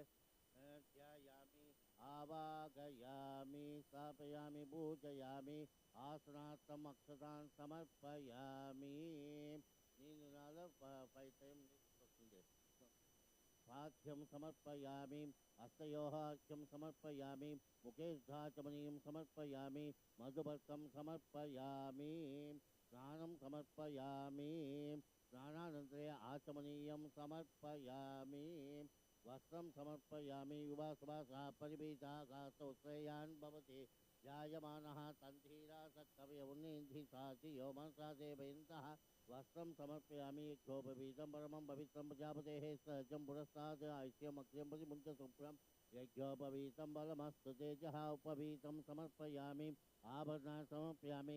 ध्यायामि आवागयामि स्थापयामि पूजयामि आसनार्थम् अक्षतान् समर्पयामि पाठ्यं समर्पयामि हस्तयोः अर्घ्यं समर्पयामि मुखे धाचमनीयं समर्पयामि मधुपर्कं समर्पयामि स्नानं समर्पयामि स्नानानन्तरे आचमनीयं समर्पयामि वस्त्रं समर्पयामि युवासुवासः परिवेशागास्तोत्रयान् भवति जायमानः तन्धीरासकवयमुन्निधिसाचियो मनसा देवयन्तः वस्त्रं समर्पयामि यज्ञोपवीतं परमं पवित्रं प्रजापतेः सहजं पुरस्तात् ऐश्यमग्र्यं प्रतिमुञ्चसुप्रं यज्ञोपवीतं बलमस्तु तेजः उपवीतं समर्पयामि आभरणानि समर्पयामि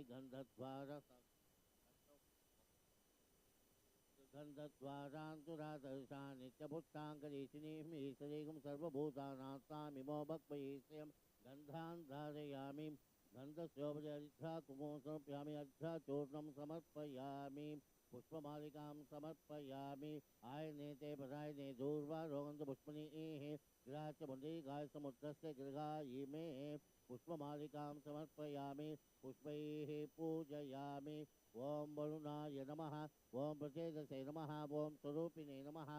गन्धद्वारान्तुरादर्शा नित्यपुष्टाङ्गरीशिनीं ईश्वरीं सर्वभूतानां तामिमो भक्वयेश्वरं गन्धान् धारयामि गन्धस्योपरिहरिद्धा कुमों समर्पयामि अर्घ्यचूर्णं समर्पयामि पुष्पमालिकां समर्पयामि आयने ते परायणे दूर्वारोगन्धपुष्पणीः गृहाच्च समुद्रस्य गृहायिमे पुष्पमालिकां समर्पयामि पुष्पैः पूजयामि ओम वरुणाय नमः ओम प्रचेदसे नमः ओम स्वरूपिणे नमः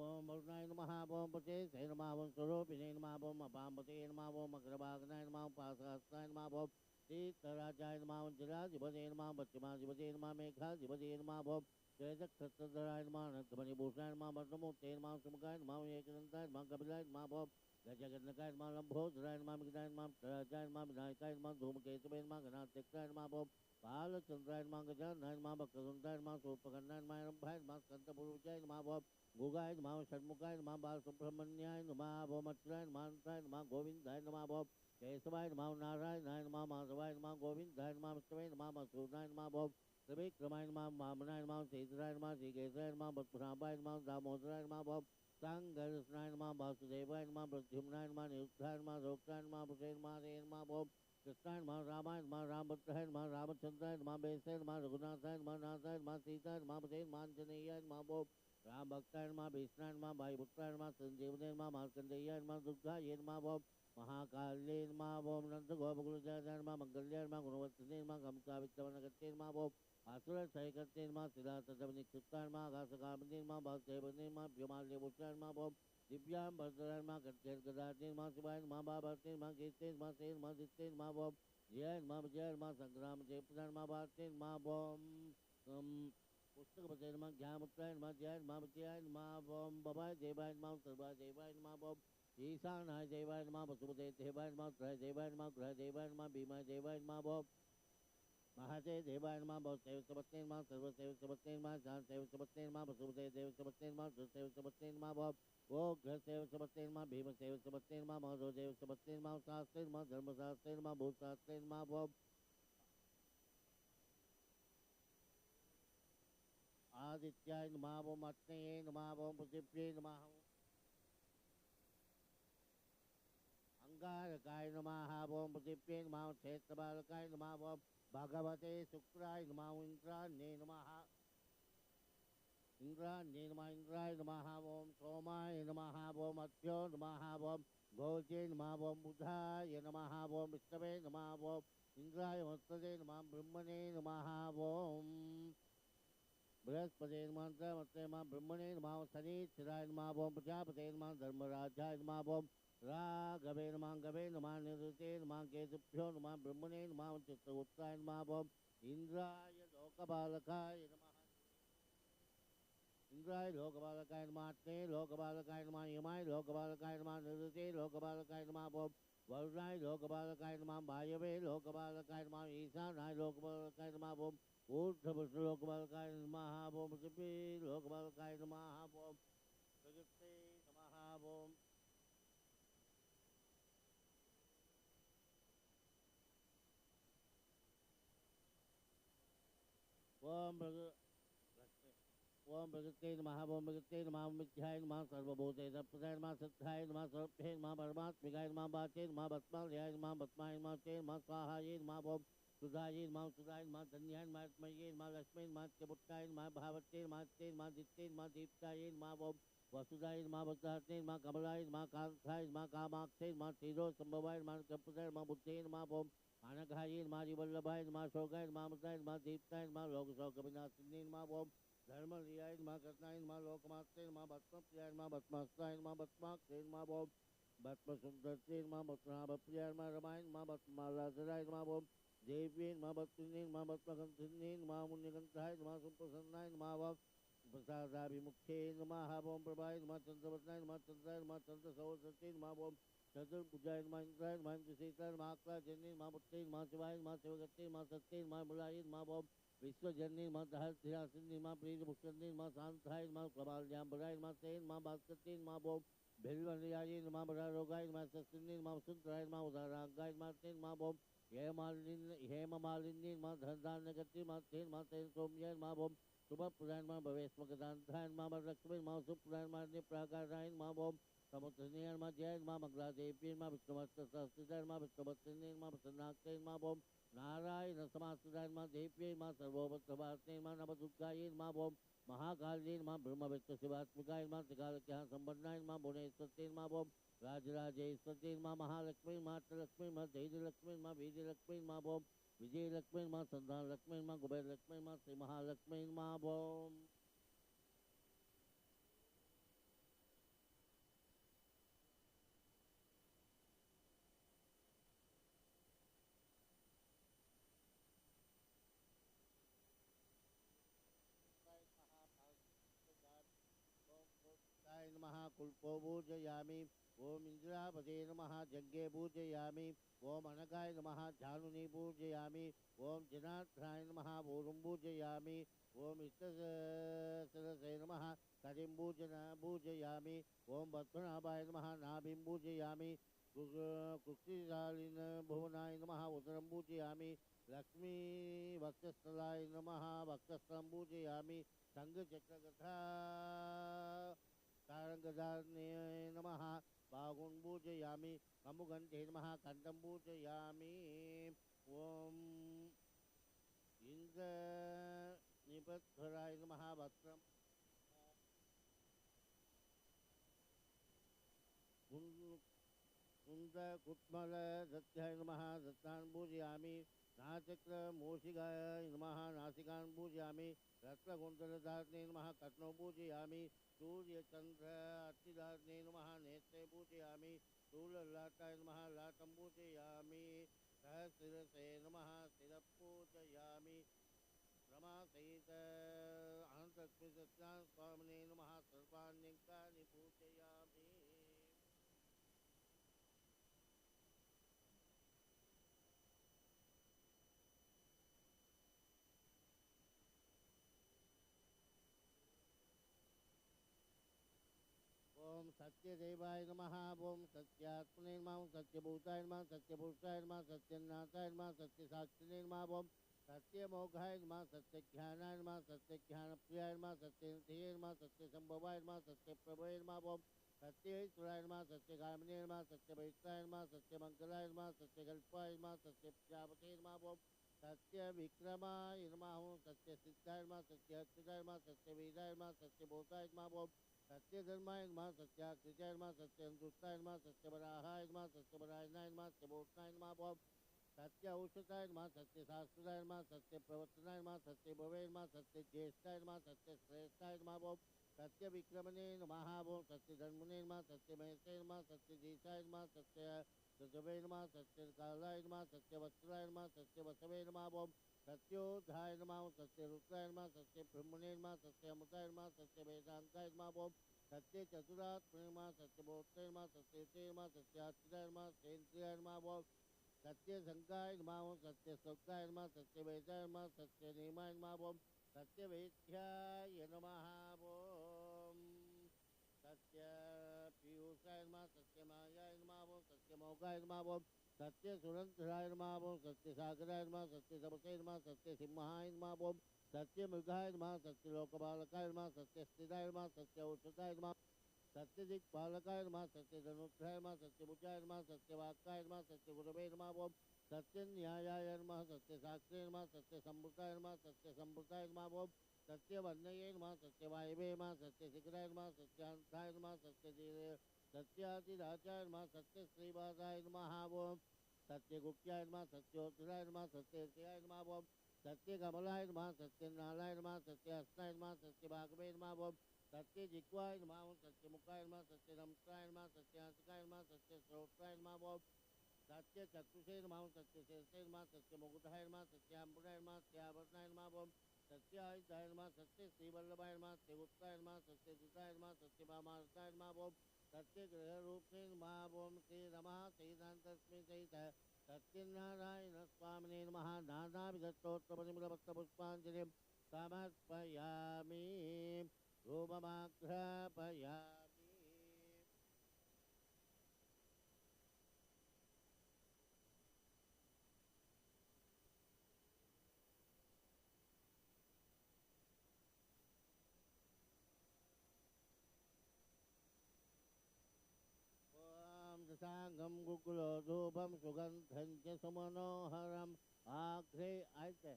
ओम वरुणाय नमः ओम प्रचेदसे नमः ओम स्वरूपिणे नमः ओम अपाम्बते नमः ओम अग्रभागनाय नमः ओम पाशहस्ताय नमः ओम तीर्थराजाय नमः ओम जलाधिपते नमः पश्चिमाधिपते नमः मेघाधिपते नमः ओम जयदक्षत्रधराय नमः अनन्तमणिभूषणाय नमः वर्णमूर्ते नमः सुमुखाय नमः एकदन्ताय नमः कपिलाय नमः ओम गजगन्नकाय नमः लम्भोदराय नमः विघ्नाय नमः राजाय नमः विनायकाय नमः धूमकेतवे नमः गणाध्यक्षाय नमः ओम बालचन्द्राय नमः गजाननाय नमः वक्रतुण्डाय नमः शूर्पकर्णाय नमः रम्भाय नमः स्कन्दपूर्वजाय नमः ओम गुगाय नमः षण्मुखाय नमः बालसुब्रह्मण्याय नमः ओम अच्युताय नमः अनन्ताय नमः गोविन्दाय नमः ओम केशवाय नमः नारायणाय नमः माधवाय नमः गोविन्दाय नमः विष्णवे नमः मधुसूदनाय नमः ओम त्रिविक्रमाय नमः वामनाय नमः श्रीधराय नमः श्रीकेशवाय नमः पद्मनाभाय नमः दामोदराय नमः ओम सांगरस्नाय नमः वासुदेवाय नमः प्रद्युम्नाय नमः निरुद्धाय नमः रोक्ताय नमः पुषे नमः रे नमः ओम कृष्णाय नमः रामाय नमः रामभद्राय नमः रामचंद्राय नमः बेसाय नमः रघुनाथाय नमः नाथाय नमः सीताय नमः पते नमः आंजनेयाय नमः ओम राम भक्ताय नमः भीष्माय नमः वायुपुत्राय नमः संजीवने नमः मार्कंडेयाय नमः दुर्गाय नमः ओम महाकाले नमः ओम नंदगोपकुलजाय नमः मंगल्याय नमः गुणवत्तने नमः गमकावित्तवनगत्ते नमः ओम आसुर सहिकत्ते नमः सिद्धार्थतवनिक्षुप्ताय नमः आकाशकामने नमः भक्तैवने नमः व्योमाल्यभूषाय नमः ओम दिव्यां भद्राय नमः गद्गदाते नमः शिवाय नमः बाबाते नमः कीर्ते नमः ते नमः दित्ते नमः ओम जय नमः विजय नमः संग्राम जयप्रदाय नमः भारते नमः ओम पुस्तकपते नमः ज्ञानमुद्राय नमः जय नमः विजयाय नमः ओम बबाय देवाय नमः सर्वाय देवाय नमः ओम ईशानाय देवाय नमः वसुपते देवाय नमः ग्रह देवाय नमः ग्रह देवाय नमः भीमाय देवाय नमः ओम महादेव देवाय नमः भवसेव सबत्ते नमः सर्वसेव सबत्ते नमः जानसेव सबत्ते नमः वसुपते देव सबत्ते नमः दुर्सेव सबत्ते नमः ओम ओ ग्रहसेव सबत्ते नमः भीमसेव सबत्ते नमः महोदयदेव सबत्ते नमः शास्त्रे नमः धर्मशास्त्रे नमः भूतशास्त्रे नमः ओम आदित्याय नमः ओम अग्नये नमः ओम पृथिव्यै नमः अंगारकाय नमः ओम पृथिव्यै नमः क्षेत्रपालकाय नमः ओम भगवते शुक्राय नमः इंद्राण्ये नमः इंद्राण्ये नमः इंद्राय नमः ओम सोमाय नमः ओम अभ्यो नमः ओम भोजे नमः ओम बुधाय नमः ओम विष्णवे नमः ओम इंद्राय वत्सदे नमः ब्रह्मणे नमः ओम बृहस्पते नमः ब्रह्मणे नमः शनीश्चराय नमः ओम प्रजापते नमः धर्मराजाय नमः ओम राघवे नमः गवे नमः निरुते नमः केतुभ्यो नमः ब्रह्मणे नमः चित्रगुप्ताय नमः ओम इंद्राय लोकपालकाय नमः इंद्राय लोकपालकाय नमः अग्ने लोकपालकाय नमः यमाय लोकपालकाय नमः निरुते लोकपालकाय नमः ओम वरुणाय लोकपालकाय नमः वायवे लोकपालकाय नमः ईशानाय लोकपालकाय नमः ओम ऊर्ध्वपुरुष लोकपालकाय नमः ओम पृथ्वी लोकपालकाय नमः ओम प्रकृते नमः ओम ओम ओम प्रकृते नमः ओम प्रकृते नमः मिथ्याय नमः सर्वभूतेषु प्रदाय नमः सत्याय नमः सर्वभे नमः परमात्मिकाय नमः वाचे नमः भस्मालयाय नमः भस्माय नमः ते नमः स्वाहाय नमः ओम सुधाय नमः सुधाय नमः धन्याय नमः आत्मये नमः लक्ष्मी नमः चपुट्टाय नमः भावते नमः ते नमः दित्ते नमः दीप्ताय नमः ओम वसुधाय नमः वसुधाते नमः कमलाय नमः कांताय नमः कामाक्षय नमः क्षीरो संभवाय नमः कपुदाय नमः बुद्धे नमः ओम अनघाय नमः वल्लभाय नमः शोकाय नमः मुद्राय नमः दीप्ताय नमः लोकशोक विनाशिनी नमः ओम धर्मलियाय नमः कृष्णाय नमः लोकमात्रे नमः भस्मप्रियाय नमः भस्मास्त्राय नमः भस्माक्षय नमः ओम भस्मसुंदरते नमः भस्माभप्रियाय नमः रमाय नमः भस्मालासराय नमः ओम देव्ये नमः भक्तिने नमः भस्मकंसिने नमः मुनिकंठाय नमः सुप्रसन्नाय नमः ओम प्रसादाभिमुख्ये नमः ओम प्रभाय नमः चंद्रवत्नाय नमः चंद्राय नमः चंद्रसौरसते नमः ओम चतुर्भुजाय नमः इंद्राय नमः इंद्रसेताय नमः आक्राजन्ये नमः पुत्रे नमः शिवाय नमः शिवगत्ते नमः सत्ये नमः मुलाय नमः ओम विश्वजन्य नमः दहस्थिरासिनी नमः प्रीतिभुक्षन्ये नमः शांताय नमः प्रबाल्याम्बराय नमः ते नमः भास्कर्ये नमः ओम भिल्वनियाय नमः बरारोगाय नमः सस्तिन्ये नमः सुंदराय नमः उदारांगाय नमः ते नमः ओम हेममालिन्ये नमः धनधान्यगत्ये नमः ते नमः ते सौम्याय नमः ओम शुभप्रदाय नमः भवेश्मगदान्ताय नमः लक्ष्मी नमः सुप्रदाय नमः निप्राकाराय नमः ओम समुद्रनीय नमः जय नमः मंगलादेवी नमः विष्णुमस्तसहस्रदाय नमः विष्णुभक्तिने नमः प्रसन्नाक्षय नमः ओम नारायण समास्ताय नमः देव्यै नमः सर्वोपत्रभारते नमः नवदुर्गायै नमः ओम महाकाल्यै नमः ब्रह्मविष्णु शिवात्मिकाय नमः त्रिकालज्ञान संपन्नाय नमः भुवनेश्वरी नमः ओम राजराजेश्वरी नमः महालक्ष्मी नमः अष्टलक्ष्मी नमः धैर्यलक्ष्मी नमः वीर्यलक्ष्मी नमः ओम विजयलक्ष्मी नमः संधानलक्ष्मी नमः कुबेरलक्ष्मी नमः श्री महालक्ष्मी नमः ओम नमः कुल्पो पूजयामि ओम इंद्रापते नमः यज्ञे पूजयामि ओम अनकाय नमः झानुनि पूजयामि ओम जनार्दनाय नमः पूर्वं पूजयामि ओम इष्टसरसे नमः करिं पूजयामि ओम पद्मनाभाय नमः नाभिं पूजयामि कुक्षिशालिन भुवनाय नमः उदरं पूजयामि लक्ष्मी वक्षस्थलाय नमः वक्षस्थलं पूजयामि संघचक्रगथा तारंगदान्ये नमः बाहुं पूजयामि कमुगन्धे नमः कण्ठं पूजयामि ॐ इन्द्रनिपध्वराय नमः वक्त्रं कुन्दकुट्मलदत्ताय नमः दत्तान् पूजयामि नाचक्रमूषिकाय नमः नासिकान् पूजयामि रत्नकुण्डलधारिणे नमः कर्णौ पूजयामि सूर्यचन्द्र अर्चिधारिणे नमः नेत्रे पूजयामि शूललाटाय नमः लाटं पूजयामि सहस्रशिरसे नमः शिरः पूजयामि रमासहित अनन्तकृष्णान् स्वामिने नमः सर्वाण्यङ्कानि पूजयामि ओम सत्यदेवाय नमः ओम सत्यात्मने नमः ओम सत्यभूताय नमः सत्यपुरुषाय नमः सत्यनाथाय नमः सत्यसाक्षिणे नमः ओम सत्यमोघाय नमः सत्यज्ञानाय नमः सत्यज्ञानप्रियाय नमः सत्यनिधये नमः सत्यसम्भवाय नमः सत्यप्रभवे नमः ओम सत्यैश्वराय नमः सत्यकामिने नमः सत्यपवित्राय नमः सत्यमङ्गलाय नमः सत्यकल्पाय नमः सत्यप्रजापते नमः ओम सत्यविक्रमाय नमः ओम सत्यसिद्धाय नमः सत्यच्युताय नमः सत्यवेदाय नमः सत्यबोधाय नमः ओम सत्यधर्माय नमः सत्याकृताय नमः सत्यसन्तुष्टाय नमः सत्यवराहाय नमः सत्यवरायणाय नमः सत्यमोक्षाय नमः ओम सत्य औषधाय नमः सत्यशास्त्राय नमः सत्यप्रवर्तनाय नमः सत्यभवे नमः सत्यज्येष्ठाय नमः सत्यश्रेष्ठाय नमः ओम सत्यविक्रमणे नमः ओम सत्यधर्मणे नमः सत्यमहेशाय नमः सत्यदेशाय नमः सत्यसजवे नमः सत्यकालाय नमः सत्यवस्त्राय नमः सत्यवसवे नमः ओम सत्योधाय नमः सत्यरुद्राय नमः सत्यब्रह्मणे नमः सत्यमृताय नमः सत्यवेदान्ताय नमः ओम सत्यचतुरात्मने नमः सत्यमूर्तये नमः सत्ययुते नमः सत्याच्युताय नमः सत्येन्द्रियाय नमः ओम सत्यसङ्गाय नमः ओम सत्यस्वर्गाय नमः सत्यवेदाय नमः सत्यनियमाय नमः ओम सत्यवेद्याय नमः ओम सत्यपीयूषाय नमः सत्यमायाय नमः ओम सत्यमोघाय नमः ओम सत्यसुरन्धराय नमः ओम सत्यसागराय नमः सत्यतपसे नमः सत्यसिंहाय नमः ओम सत्यमृगाय नमः सत्यलोकपालकाय नमः सत्यस्थिताय नमः सत्यौषधाय नमः सत्यदिक्पालकाय नमः सत्यधनुर्धराय नमः सत्यभुजाय नमः सत्यवाक्काय नमः सत्यगुरवे नमः ओम सत्यन्यायाय नमः सत्यसाक्षिणे नमः सत्यसम्भृताय नमः सत्यसम्भृताय नमः ओम सत्यवर्णये नमः सत्यवायवे नमः सत्यशिखराय नमः सत्यान्ताय नमः सत्यातिराजाय नमः सत्यश्रीवासाय नमः ओम सत्यगुप्त्याय नमः सत्योत्तराय नमः सत्यर्षयाय नमः ओम सत्यकमलाय नमः सत्यनालाय नमः सत्यहस्ताय नमः सत्यभागवे नमः ओम सत्यजिह्वाय नमः ओम सत्यमुखाय नमः सत्यनमस्काराय नमः सत्यासिकाय नमः सत्यश्रोत्राय नमः ओम सत्यचक्षुषे नमः ओम सत्यशिरसे नमः सत्यमुकुटाय नमः सत्याम्बुराय नमः सत्याभरणाय नमः ओम सत्यायुधाय नमः सत्यश्रीवल्लभाय नमः सत्यगुप्ताय नमः सत्यजिताय नमः सत्यमामार्ताय नमः ओम सत्यग्रहरूपिणे नमः ओम श्रीरमः श्रीनाथलक्ष्मी सहित सत्यनारायणस्वामिने नमः नानाविधस्तोत्रपरिमलपत्रपुष्पाञ्जलिं समर्पयामि धूपमाघ्रापयामि साङ्गं गुकुलो धूपं सुगन्धं च सुमनोहरम् आघ्रे आयते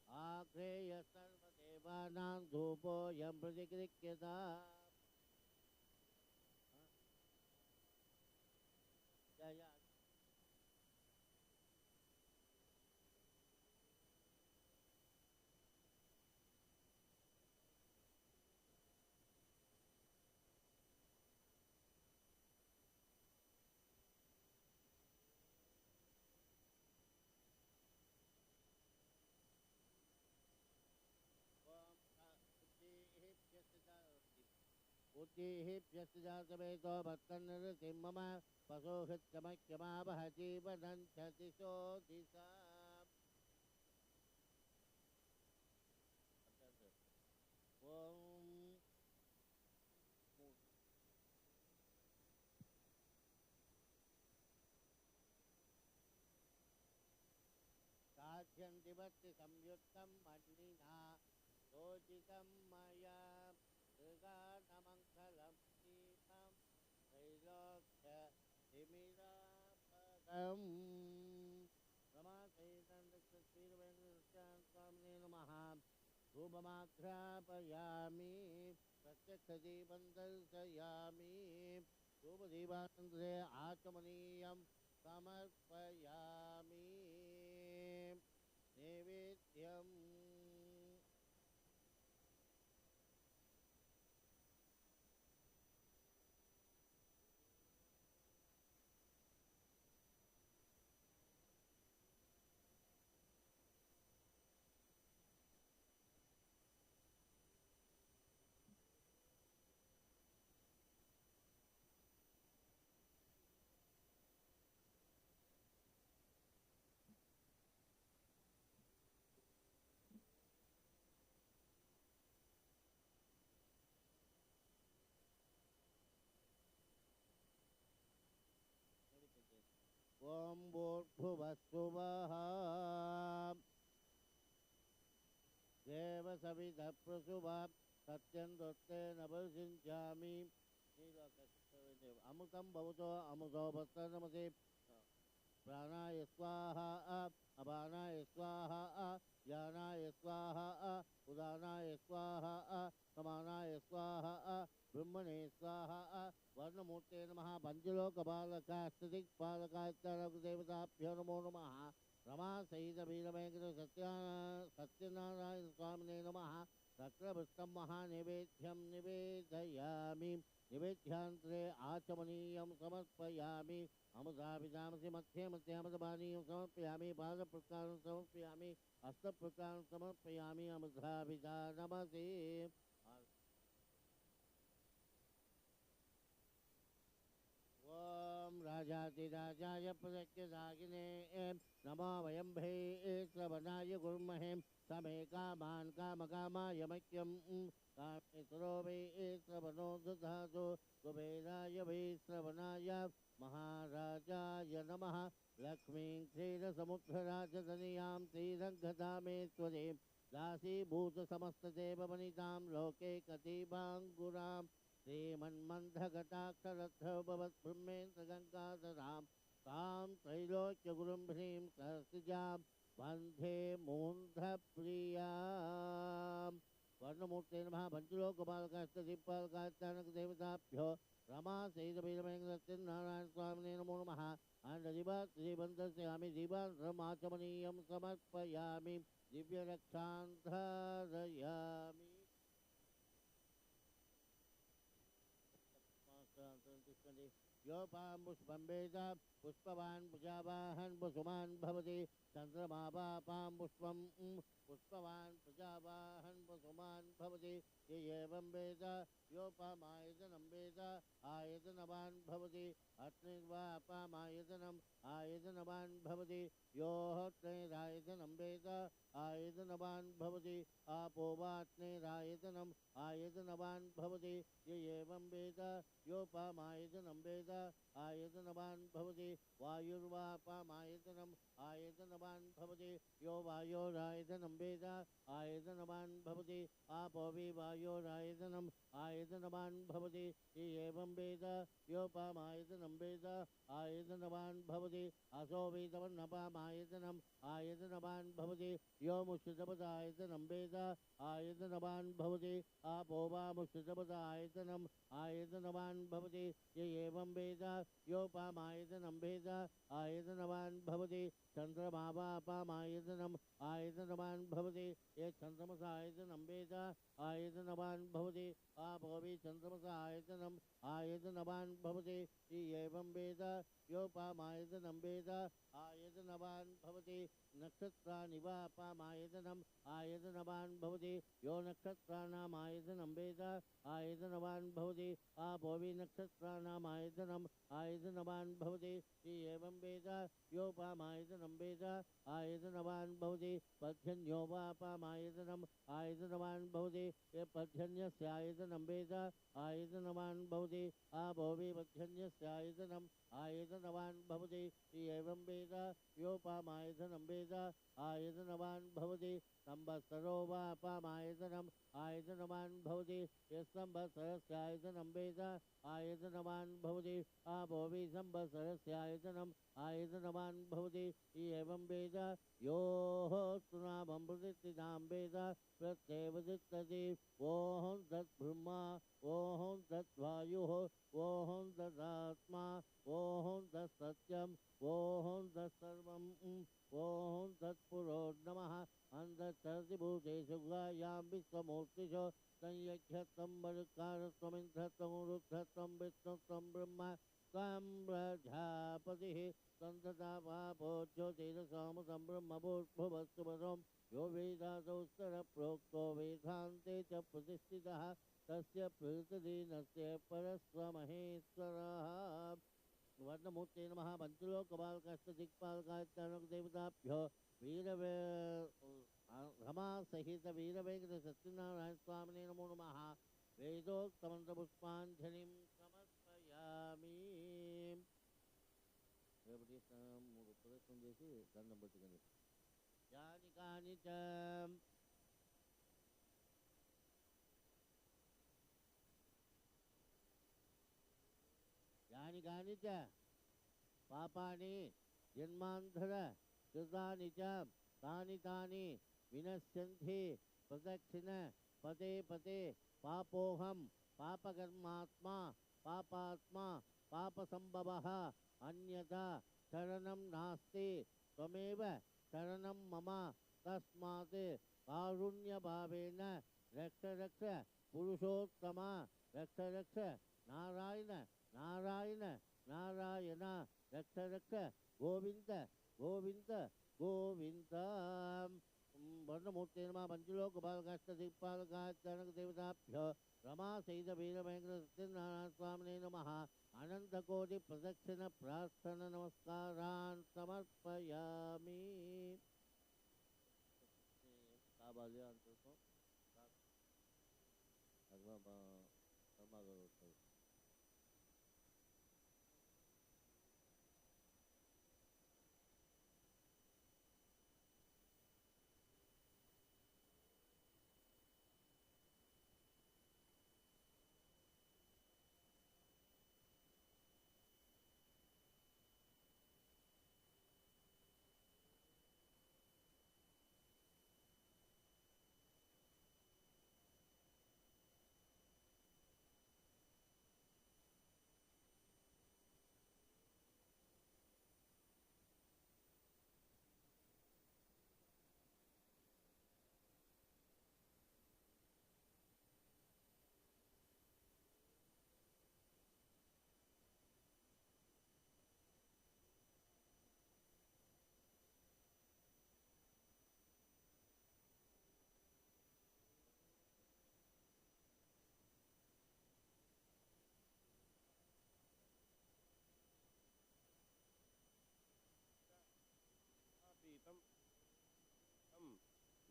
आघ्रेय सर्वदेवानां धूपोऽयं प्रतिगृह्यता जय उद्दीहिभ्यस्य जातवेदो भक्तन्नृसिंहम पशोहृत्कमख्यमावह जीवनं च दिशो दिशा ॐ साध्यं दिवस्य संयुक्तं मन्निना योजितं मया गगानमङ्गलं दीपं त्रैलोक्यतिमिरापदम् रमासहितं नमः धूपमाघ्रापयामि प्रत्यक्षदीपं दर्शयामि धूपदीपानन्तरे आचमनीयं समर्पयामि नैवेद्यम् ॐ भूर्भुवस्सुवः देवसविधप्रसुवा सत्यं दत्तेन वर्षिञ्चामि अमृतं भवतो अमृतो भक्तनमसे प्राणाय स्वाहा अपानाय स्वाहा ज्ञानाय स्वाहा उदानाय स्वाहा समानाय स्वाहा ब्रह्मणे स्वाहा वर्णमूर्ते नमः पञ्चलोकपालकाष्टदिक्पालकाश्चरदेवताभ्यो नमो नमः सत्यनारायण स्वामिने नमः तत्रभृष्टं महानैवेद्यं निवेदयामि निवेद्यान्तरे आचमनीयं समर्पयामि अमृताभिधामसि मध्ये मध्यामृतपानीयं समर्पयामि पादप्रकारं समर्पयामि हस्तप्रकारं समर्पयामि अमृताभिधानमसि ॐ राजाधिराजाय प्रत्यदागिने नमो वयं श्रवणाय गुर्महे समे कामान् कामकामाय मह्यं कामेश्वरो वै श्रवणो दधातु कुबेराय वै श्रवणाय महाराजाय नमः लक्ष्मीं क्षीरसमुद्रराजधनियां श्रीरङ्गधामेश्वरीं दासीभूतसमस्तदेववनितां लोके कतिभाङ्गुरां श्रीमन्मन्थघटाक्षरद्धवद्ब्रह्मेन्द्रगङ्गाधरां तां त्रैलोक्यगुरुं ह्रीं सरसिजां वन्दे मूर्धप्रियां वर्णमूर्ते नमः पञ्चलोकपालकाष्टदिक्पालकाश्चानकदेवताभ्यो रमासहितवीरमहेन्द्रसत्यनारायण स्वामिने नमो नमः दीपान् दीपान्तरमाचमनीयं समर्पयामि दिव्यरक्षां धारयामि योपां पुष्पं वेद पुष्पवान् प्रजावाहन् वसुमान् भवति चन्द्रमापां पुष्पं पुष्पवान् प्रजावाहन् वसुमान् भवति ये एवं वेद योपामायतनं वेद आयतनवान् भवति अग्निर्वापामायतनम् आयतनवान् भवति योऽग्निरायतनं वेद आयतनवान् भवति आपो वाग्निरायतनम् आयतनवान् भवति ये एवं वेद योपामायतनं वेद आयतनवान् भवति वायुर्वापामायतनम् आयतनवान् भवति यो वायोरायतनं वेद आयतनवान् भवति आपो वायोरायतनम् आयतनवान् भवति ये एवं वेद योपामायतनं वेद आयतनवान् भवति असो वेदवन्नपामायतनम् आयतनवान् भवति यो मुष्टितपदायतनं वेद आयतनवान् भवति आपो वा मुष्टितपदायतनम् आयतनवान् भवति ये एवं वेद योपामायतनं वेद आयतनवान् भवति चन्द्रमा वापामायतनम् आयतनवान् भवति ये चन्द्रमसायतनं वेद आयतनवान् भवति आपो वि चन्द्रमसायतनम् आयतनवान् भवति एवं वेद योपामायतनं वेद आयतनवान् भवति नक्षत्राणि वापामायतनम् आयतनवान् भवति यो नक्षत्राणामायतनं वेद आयतनवान् भवति आपो वि नक्षत्राणामायतनम् आयतनवान् भवति एवं वेद योपामायतनं वेद आयतनवान् भवति पर्जन्यो वापामायतनम् आयतनवान् भवति ये पर्जन्यस्यायतनं वेद आयतनवान् भवति आपो वि पर्जन्यस्यायतनम् आयतनवान् भवति एवं वेद योपामायतनं वेद आयतनवान् भवति संवत्सरो वा पामायतनम् आयतनवान् भवति यस्संवत्सरस्यायतनं वेद आयतनवान् भवति आपो वै संवत्सरस्यायतनम् आयतनवान् भवति एवं वेद योः सुनामं प्रतिष्ठितां वेद प्रत्येव तिष्ठति ओहं तद्ब्रह्मा ओहं तद्वायुः ओहं तदात्मा ओहं तत्सत्यम् ओहं तत्सर्वम् ओहं तत्पुरो नमः अन्तर्भूतेषु गुहायां विश्वमूर्तिषु संयज्ञत्वं वरुकारत्वमिन्द्रत्वं रुद्रत्वं विष्णुत्वं ब्रह्म त्वं प्रजापतिः सन्तता पापो ज्योतिरसोमसं ब्रह्मभूर्भुवस्सुभद्रं यो वेदादोत्तरप्रोक्तो वेदान्ते च प्रतिष्ठितः तस्य प्रकृतिदीनस्य परस्वमहेश्वरः वर्णमूर्ते नमः पञ्चलोकपालकष्टदिक्पालकाचार्यदेवताभ्यो रमा सहित वीरवेंकट सत्यनारायण स्वामिने नमो नमः वेदोक्तमन्त्रपुष्पाञ्जलिं समर्पयामि మూడు ప్రదక్షిణం చేసి దండం పెట్టుకుంది యాని కాని చ యాని కాని చ పాపాని జన్మాంతర కృతాని చ తాని తాని వినశ్యంతి ప్రదక్షిణ పదే పదే పాపోహం పాపకర్మాత్మా పాపాత్మా పాపసంభవః अन्यथा शरणं नास्ति त्वमेव शरणं मम तस्मात् कारुण्यभावेन रक्ष रक्ष पुरुषोत्तम रक्ष रक्ष नारायण नारायण नारायण रक्ष रक्ष गोविन्द गोविन्द गोविन्द वर्णमूर्ते नमः पञ्चलोकपालकाष्टदिक्पालकाचार्यदेवताभ्यो रमा सहित वीरवेंकट सत्यनारायण स्वामिने नमः अनंतकोटि प्रदक्षिण प्रार्थना नमस्कारान् समर्पयामि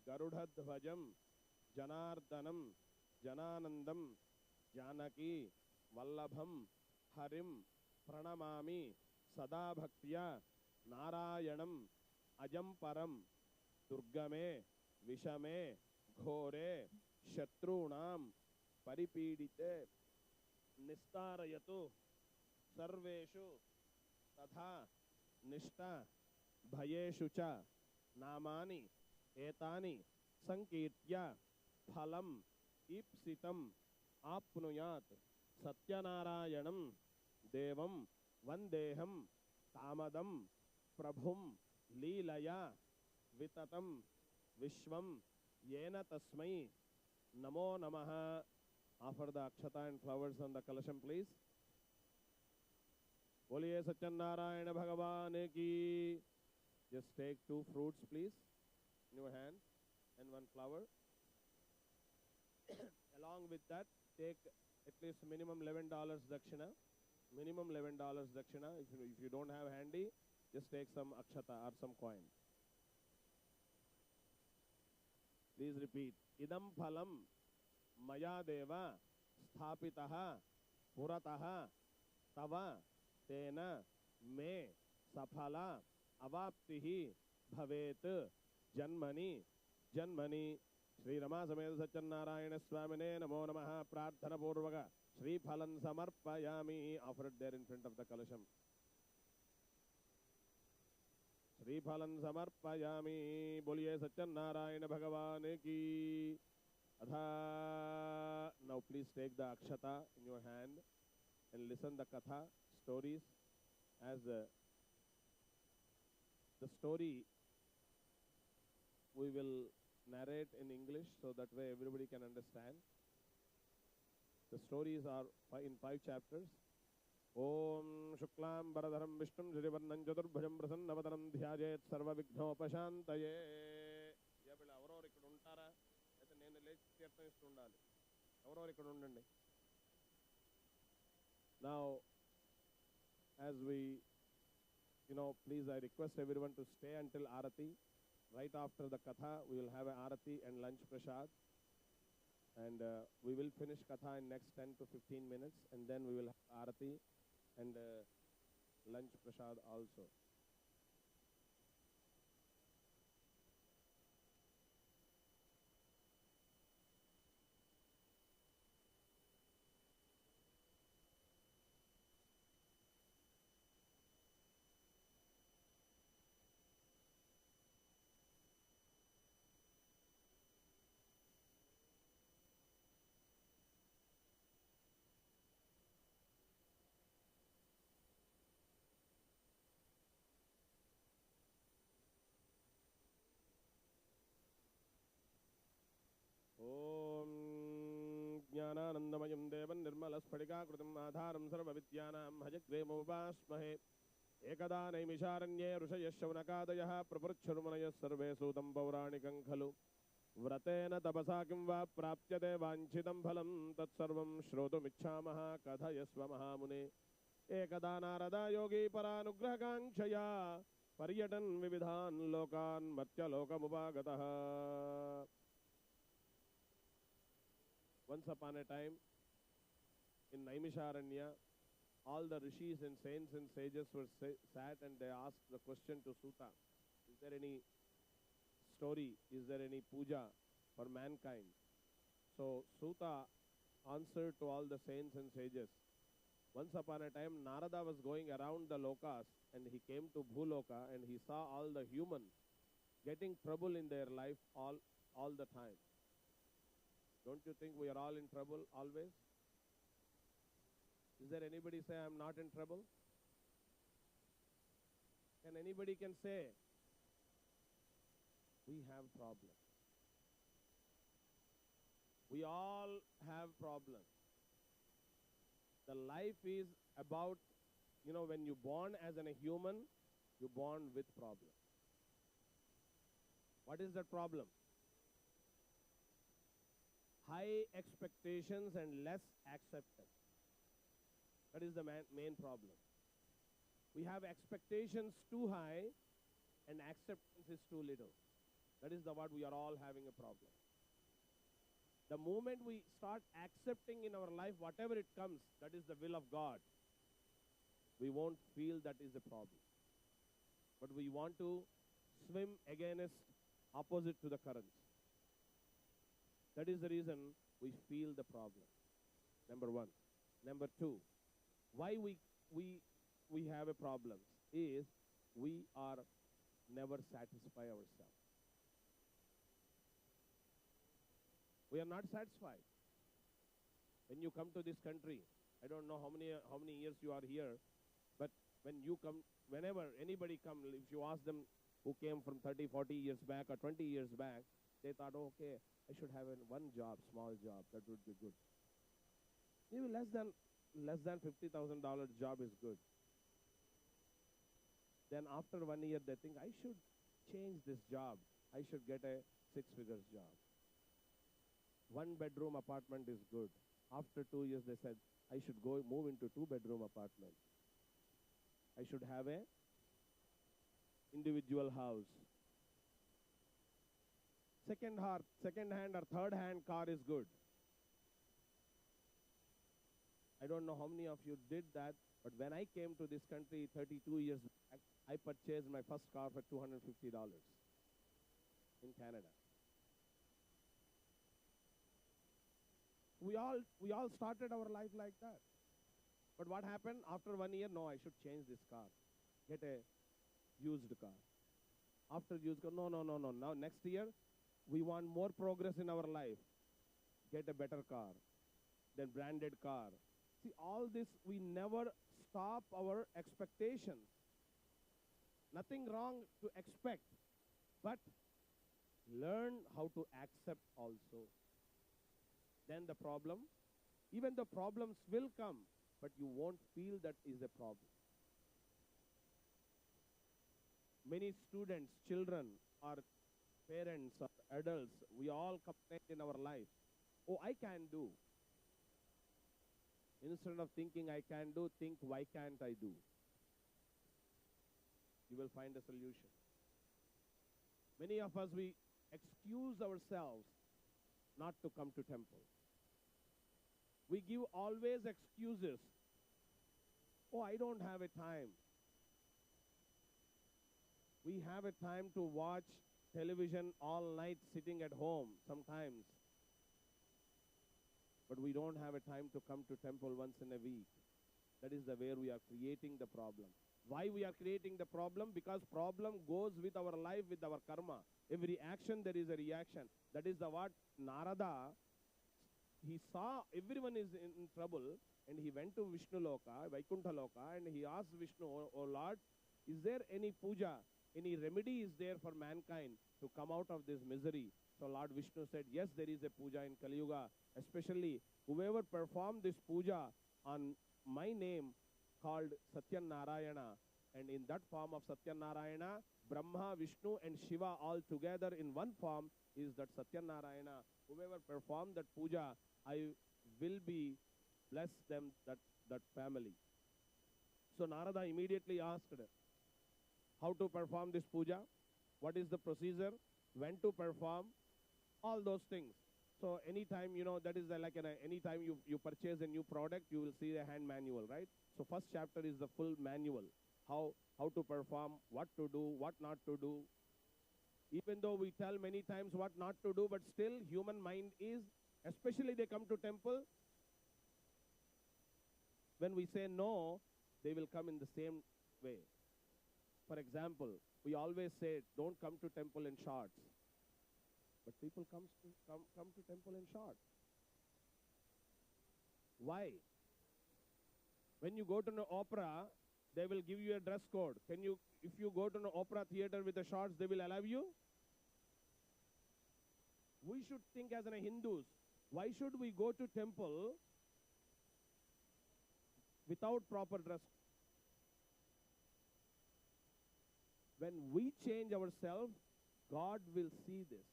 गरुडध्वजं जनार्दनं जनानंदं जानकी वल्लभं हरिं प्रणमामि सदा भक्त्या नारायणं अजं परं दुर्गमे विषमे घोरे शत्रूणां परिपीडिते निस्तारयतु सर्वेषु तथा निष्ठा भयेषु च नामानि एतानि संकीर्त्य फलम् ईप्सितम् आप्नुयात् सत्यनारायणं देवं वन्देहं कामदं प्रभुं लीलया विततं विश्वं येन तस्मै नमो नमः. Offer the akshata and flowers on the kalasham, please. बोलिए सत्यनारायण भगवान की. Just take 2 fruits, please, in your hand and 1 flower. Along with that, take at least minimum $11 dakshina. Minimum $11 dakshina. If you don't have handy, just take some akshata or some coin. Please repeat. Idam phalam maya deva sthapitaha purataha tava tena me safala avaptihi bhavet janmani जन्मनि श्री रमा समेत सत्यनारायण स्वामिने नमो नमः प्रार्थना पूर्वक श्रीफलं समर्पयामि offered there in front of the कलशम श्रीफलं समर्पयामि बोलिए सत्यनारायण भगवान की अथा now please take the akshata in your hand and listen the katha stories as the story we will narrate in English so that way everybody can understand. The stories are in 5 chapters. Om Shuklam Baradharam Vishnum Jirivarnam Chaturbhujam Prasannavadaram Dhyayet Sarva Vighnopashantaye. Yabila avaroru ikkada untara aithe nenu lechi తీర్థం ఇస్తుండాలి ఎవరెవరు ఇక్కడ ఉండండి. Now as we please I request everyone to stay until Arati. Right after the Katha, we will have a Arati and lunch prasad. And we will finish Katha in next 10 to 15 minutes. And then we will have Arati and lunch prasad also. Om Jnananandamaయం Devan Nirmalasphadikakrtam Adharam Sarvavidyanam Bhajagremovasmahe Ekada Naimisharanye Rushayashavanakadayaha Prapurchurmanayas Sarve Sudam Pauranikam Khalu Vratena Tapasa Kimva Praptyate Vanchitam Phalam Tatsarvam Shrotumichhamaha Kathayasva Mahamune Ekada Narada Yogi Paranugrahakankshaya Paryatan Vividhan Lokan Matya Lokamupagataha. Once upon a time, in Naimisharanya, all the rishis and saints and sages were sat and they asked the question to Suta, is there any story, is there any puja for mankind? So Suta answered to all the saints and sages. Once upon a time, Narada was going around the lokas and he came to Bhuloka and he saw all the humans getting trouble in their life all the time. Don't you think we are all in trouble always? Is there anybody say I'm not in trouble? Can anybody can say we have problems? We all have problems. The life is about, when you born as a human, you born with problems. What is the problem? High expectations and less acceptance. That is the main problem. We have expectations too high and acceptance is too little. That is what we are all having a problem. The moment we start accepting in our life whatever it comes, that is the will of God, we won't feel that is a problem. But we want to swim against opposite to the currents. That is the reason we feel the problem. Number one. Number two, why we have a problem is we are never satisfy ourselves. We are not satisfied. When you come to this country, I don't know how many years you are here, but when you come, whenever anybody come, if you ask them who came from 30, 40 years back or 20 years back, they thought, okay, I should have one job, small job, that would be good. Maybe less than $50,000 job is good. Then after 1 year, they think, I should change this job. I should get a 6-figure job. 1-bedroom apartment is good. After 2 years, they said, I should move into 2-bedroom apartment. I should have a individual house. Second-hand or third-hand car is good. I don't know how many of you did that, but when I came to this country 32 years back, I purchased my first car for $250 in Canada. we all started our life like that. But what happened after 1 year? No, I should change this car. Get a used car. After used car, no. Now next year, we want more progress in our life. Get a better car, then branded car. See, all this, we never stop our expectations. Nothing wrong to expect, but learn how to accept also. Then the problem, even the problems will come, but you won't feel that is a problem. Many students, children, or parents, or adults, we all complain in our life, oh, I can do. Instead of thinking I can do, think why can't I do? You will find a solution. Many of us, we excuse ourselves not to come to temple. We give always excuses. Oh, I don't have a time. We have a time to watch television all night sitting at home sometimes. But we don't have a time to come to temple once in a week. That is the where we are creating the problem. Why we are creating the problem? Because problem goes with our life, with our karma. Every action there is a reaction. That is the what Narada, he saw everyone is in trouble, and he went to Vishnu Loka, Vaikuntha Loka, and he asked Vishnu, oh Lord, is there any puja, any remedy is there for mankind to come out of this misery? So Lord Vishnu said, yes, there is a puja in Kali Yuga. Especially whoever performed this puja on my name called Satyanarayana, and in that form of Satyanarayana, Brahma, Vishnu and Shiva all together in one form is that Satyanarayana. Whoever performed that puja, I will be bless them, that family. So Narada immediately asked how to perform this puja, what is the procedure, when to perform, all those things. So anytime, that is like anytime you purchase a new product, you will see the hand manual, right? So first chapter is the full manual, how to perform, what to do, what not to do. Even though we tell many times what not to do, but still human mind is, especially they come to temple, when we say no, they will come in the same way. For example, we always say, don't come to temple in shorts. But people come to temple in shorts. Why? When you go to an opera, they will give you a dress code. If you go to an opera theater with the shorts, they will allow you? We should think as an Hindus, why should we go to temple without proper dress? When we change ourselves, God will see this.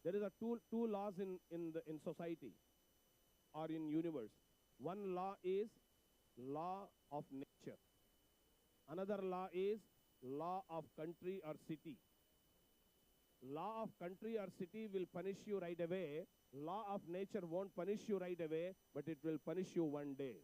There is a two laws in society or in universe. One law is law of nature. Another law is law of country or city. Law of country or city will punish you right away. Law of nature won't punish you right away, but it will punish you one day.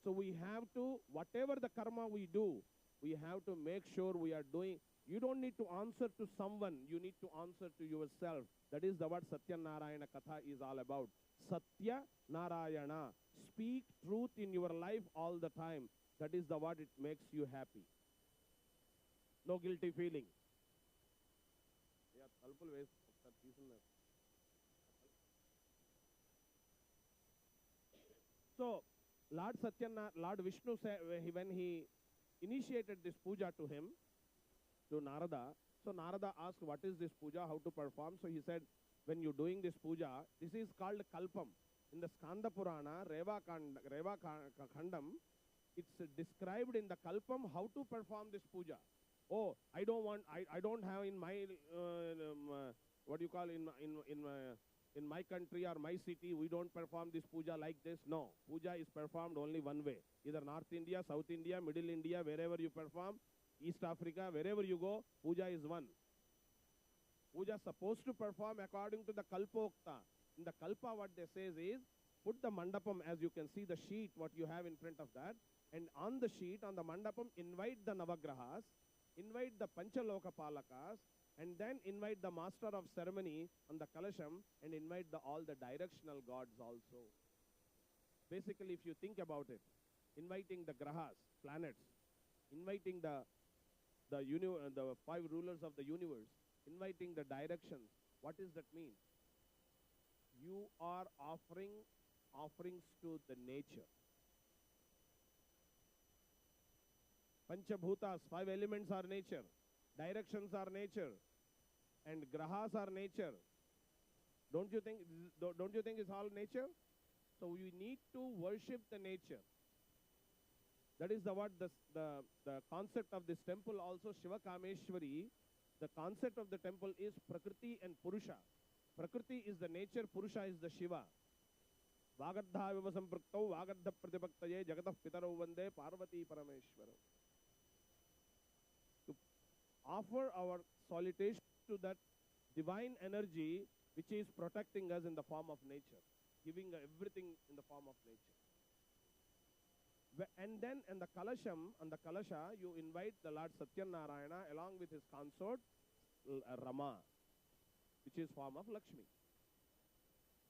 So we have to, whatever the karma we do, we have to make sure we are doing. You don't need to answer to someone. You need to answer to yourself. That is the what Satyanarayana Katha is all about. Satya Narayana. Speak truth in your life all the time. That is the what it makes you happy. No guilty feeling. So, Lord Vishnu said, when he initiated this puja to him, to Narada, so Narada asked, what is this puja, how to perform? So he said, when you're doing this puja, this is called Kalpam. In the Skanda Purana, Reva Khandam, it's described in the Kalpam how to perform this puja. Oh, I don't have in my, what you call, in my country or my city, we don't perform this puja like this. No, puja is performed only one way. Either North India, South India, Middle India, wherever you perform, East Africa, wherever you go, puja is one. Puja is supposed to perform according to the Kalpokta. In the Kalpa, what they say is, put the mandapam, as you can see the sheet, what you have in front of that, and on the sheet, on the mandapam, invite the Navagrahas, invite the Panchaloka Palakas, And then invite the master of ceremony on the kalasham and invite all the directional gods also. Basically, if you think about it, inviting the grahas, planets, inviting the five rulers of the universe, inviting the directions. What does that mean? You are offering offerings to the nature. Panchabhutas, five elements are nature. Directions are nature. And grahas are nature. Don't you think it's all nature? So we need to worship the nature. That is the concept of this temple also, śivakāmeśwarī. The concept of the temple is Prakriti and Purusha. Prakriti is the nature, Purusha is the Shiva. Vāgadhā viva sampraktau vāgadha pratipaktaye jagatah pitarau vande Parvati Parameshwaram. To offer our salutation to that divine energy which is protecting us in the form of nature, giving everything in the form of nature. And then on the Kalasha, you invite the Lord Satyanarayana along with his consort Rama, which is form of Lakshmi.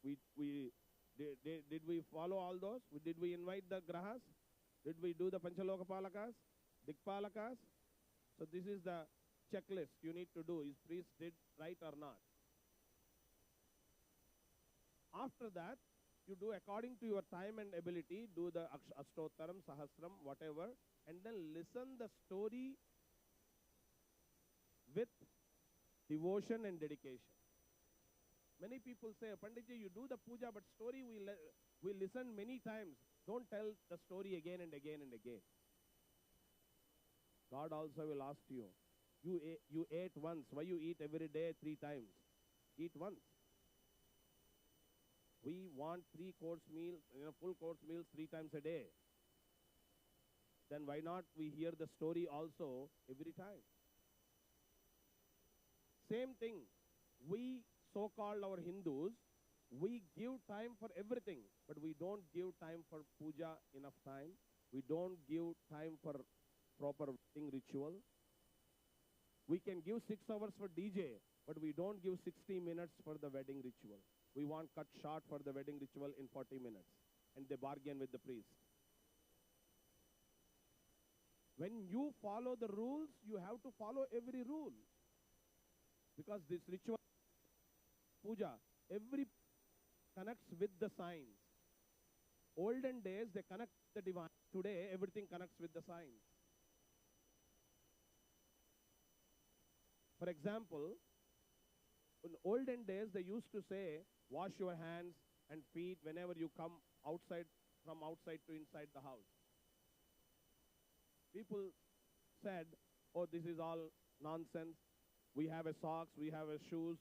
Did we follow all those? Did we invite the grahas? Did we do the Panchalokapalakas, Dikpalakas? So this is the checklist you need to do. Is priest did right or not? After that, you do according to your time and ability, do the Ashtottaram, Sahasram, whatever, and then listen the story with devotion and dedication. Many people say, Panditji, you do the puja, but story we listen many times. Don't tell the story again and again and again. God also will ask you, you ate once. Why you eat every day 3 times? Eat once. We want 3-course meals, full course meals 3 times a day. Then why not we hear the story also every time? Same thing. We so-called our Hindus, we give time for everything, but we don't give time for puja enough time. We don't give time for proper wedding ritual. We can give 6 hours for DJ, but we don't give 60 minutes for the wedding ritual. We want cut short for the wedding ritual in 40 minutes. And they bargain with the priest. When you follow the rules, you have to follow every rule. Because this ritual, puja, every connects with the signs. Olden days, they connect the divine. Today, everything connects with the signs. For example, in olden days, they used to say, wash your hands and feet whenever you come outside, from outside to inside the house. People said, oh, this is all nonsense. We have a socks, we have a shoes.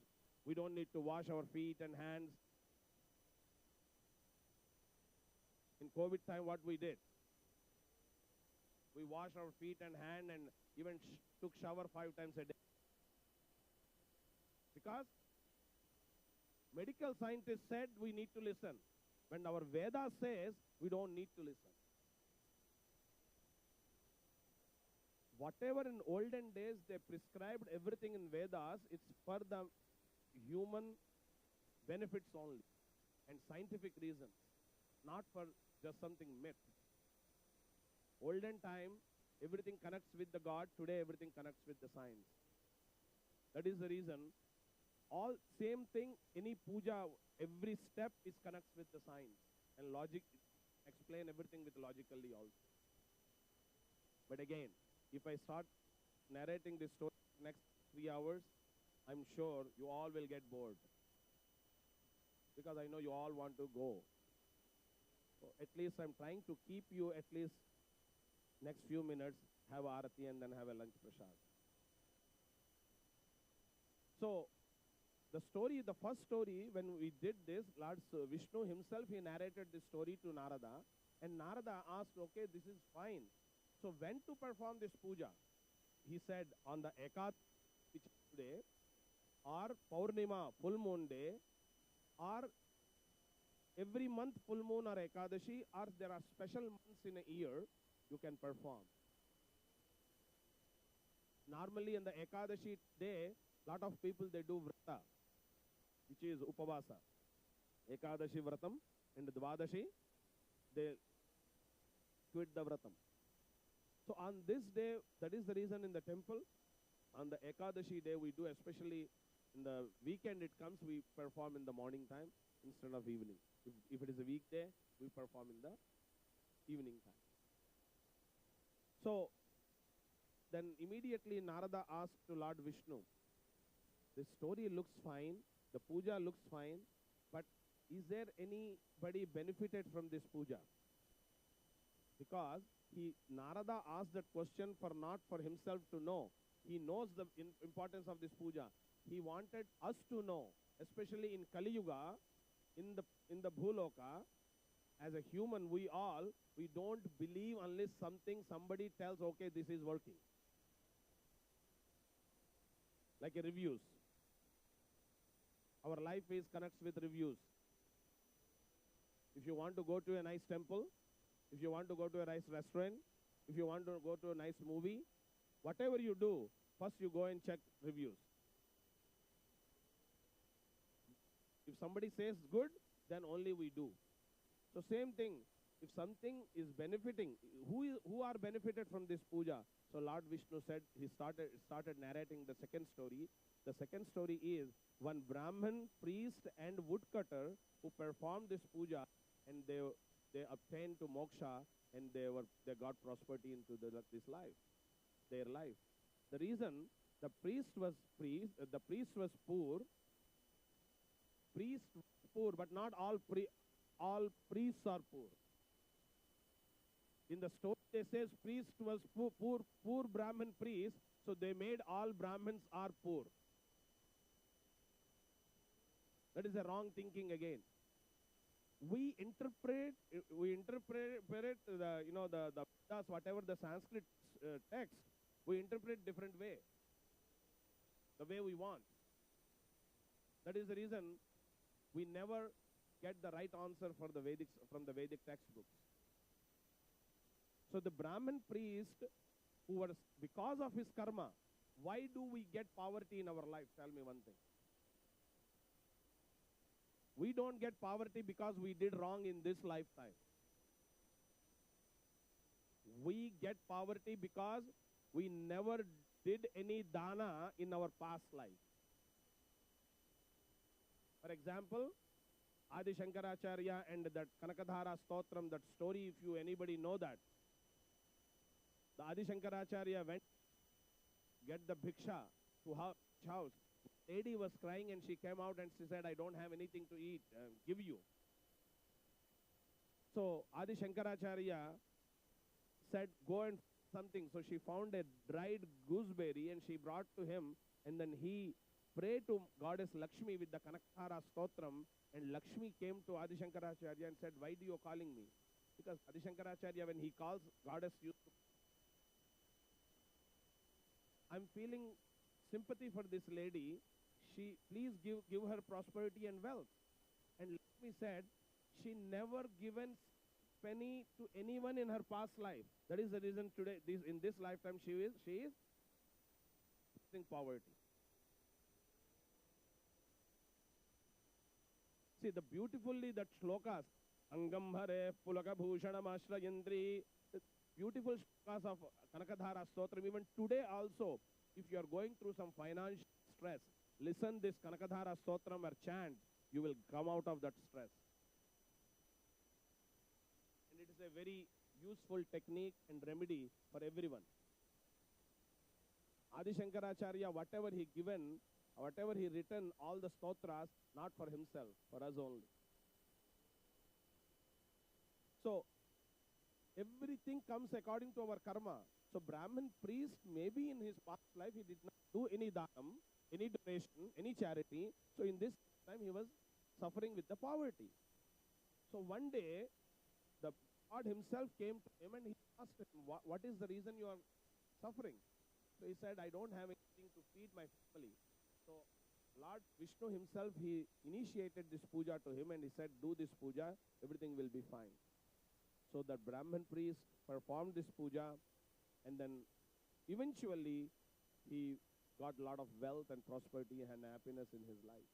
We don't need to wash our feet and hands. In COVID time, what we did? We washed our feet and hand and even took shower 5 times a day. Because medical scientists said we need to listen. When our Veda says we don't need to listen. Whatever in olden days they prescribed everything in Vedas, it's for the human benefits only and scientific reasons, not for just something myth. Olden time, everything connects with the God. Today, everything connects with the science. That is the reason. All same thing, any puja, every step is connects with the science. And logic, explain everything with logically also. But again, if I start narrating this story next 3 hours, I'm sure you all will get bored. Because I know you all want to go. So at least I'm trying to keep you at least next few minutes, have arati and then have a lunch prasad. So, the story, the first story, when we did this, Lord Vishnu himself, he narrated this story to Narada. And Narada asked, okay, this is fine. So when to perform this puja? He said, on the Ekat day, or Paurnima, full moon day, or every month full moon or Ekadashi, or there are special months in a year, you can perform. Normally on the Ekadashi day, Lot of people, they do vrata, which is upavasa. Ekadashi vratam and Dvadashi, they quit the vratam. So on this day, that is the reason in the temple, on the Ekadashi day, we do, especially in the weekend it comes, we perform in the morning time instead of evening. If it is a weekday, we perform in the evening time. So then immediately Narada asked to Lord Vishnu, the story looks fine, the puja looks fine, but is there anybody benefited from this puja? Because Narada asked that question not for himself to know. He knows the importance of this puja. He wanted us to know, especially in Kali Yuga, in the Bhuloka, as a human, we don't believe unless somebody tells, okay, this is working. Like a reviews. Our life is connects with reviews. If you want to go to a nice temple, if you want to go to a nice restaurant, if you want to go to a nice movie, whatever you do, first you go and check reviews. If somebody says good, then only we do. So same thing, if something is benefiting, who are benefited from this puja? So Lord Vishnu said, he started narrating the second story. The second story is one Brahman, priest and woodcutter who performed this puja, and they obtained to moksha, and they got prosperity into this life, their life. The reason the priest was poor. Priest poor, but not all priests are poor. In the story, they says priest was poor Brahmin priest, so they made all Brahmins are poor. That is a wrong thinking again. We interpret the Vedas, whatever the Sanskrit text, we interpret different way, the way we want. That is the reason we never get the right answer from the Vedic textbooks. So the Brahmin priest, who was, because of his karma, why do we get poverty in our life? Tell me one thing. We don't get poverty because we did wrong in this lifetime. We get poverty because we never did any dana in our past life. For example, Adi Shankaracharya and that Kanakadhara Stotram, that story, if anybody know that, the Adi Shankaracharya went get the bhiksha to house. Lady was crying and she came out and she said, I don't have anything to eat, give you. So Adi Shankaracharya said, go and something. So she found a dried gooseberry and she brought to him, and then he prayed to goddess Lakshmi with the Kanakadhara Stotram, and Lakshmi came to Adi Shankaracharya and said, why do you calling me? Because Adi Shankaracharya, when he calls goddess, I'm feeling sympathy for this lady. Please give her prosperity and wealth. And Lakshmi said, she never given penny to anyone in her past life. That is the reason today, in this lifetime, she is facing poverty. See, the beautifully that shlokas, Angam Hare Pulaka Bhushanam Ashrayandri, the beautiful shlokas of Kanakadhara Stotram, even today also, if you are going through some financial stress, listen this Kanakadhara Stotram or chant, you will come out of that stress. And it is a very useful technique and remedy for everyone. Adi Shankaracharya, whatever he written, all the stotras, not for himself, for us only. So, everything comes according to our karma. So, Brahmin priest, maybe in his past life, he did not do any dhanam, any donation, any charity. So, in this time, he was suffering with the poverty. So, one day, the God himself came to him and he asked him, what is the reason you are suffering? So, he said, I don't have anything to feed my family. So, Lord Vishnu himself, he initiated this puja to him and he said, do this puja, everything will be fine. So, that Brahmin priest performed this puja, and then eventually he got a lot of wealth and prosperity and happiness in his life.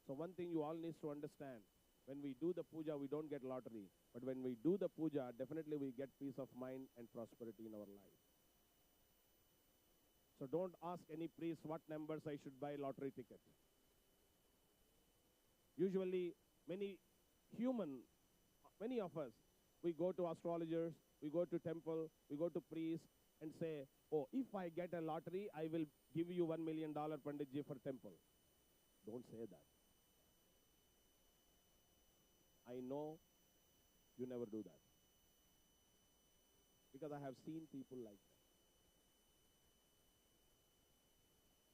So one thing you all need to understand, when we do the puja, we don't get lottery. But when we do the puja, definitely we get peace of mind and prosperity in our life. So don't ask any priest what numbers I should buy lottery ticket. Usually, many of us, we go to astrologers, we go to temple, we go to priests and say, oh, if I get a lottery, I will give you $1 million, Panditji, for temple. Don't say that. I know you never do that. Because I have seen people like that.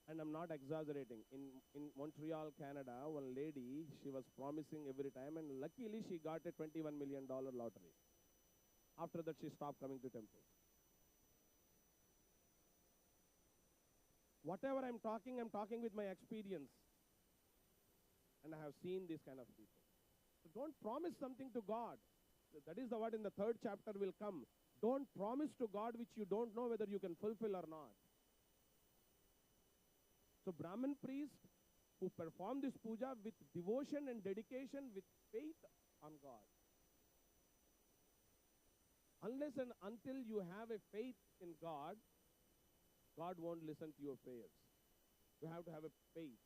And I'm not exaggerating. In Montreal, Canada, one lady, she was promising every time, and luckily she got a $21 million lottery. After that, she stopped coming to temple. Whatever I'm talking with my experience. And I have seen this kind of people. So don't promise something to God. That is the word in the 3rd chapter will come. Don't promise to God which you don't know whether you can fulfill or not. So Brahmin priests who perform this puja with devotion and dedication, with faith on God. Unless and until you have a faith in God, God won't listen to your prayers. You have to have a faith.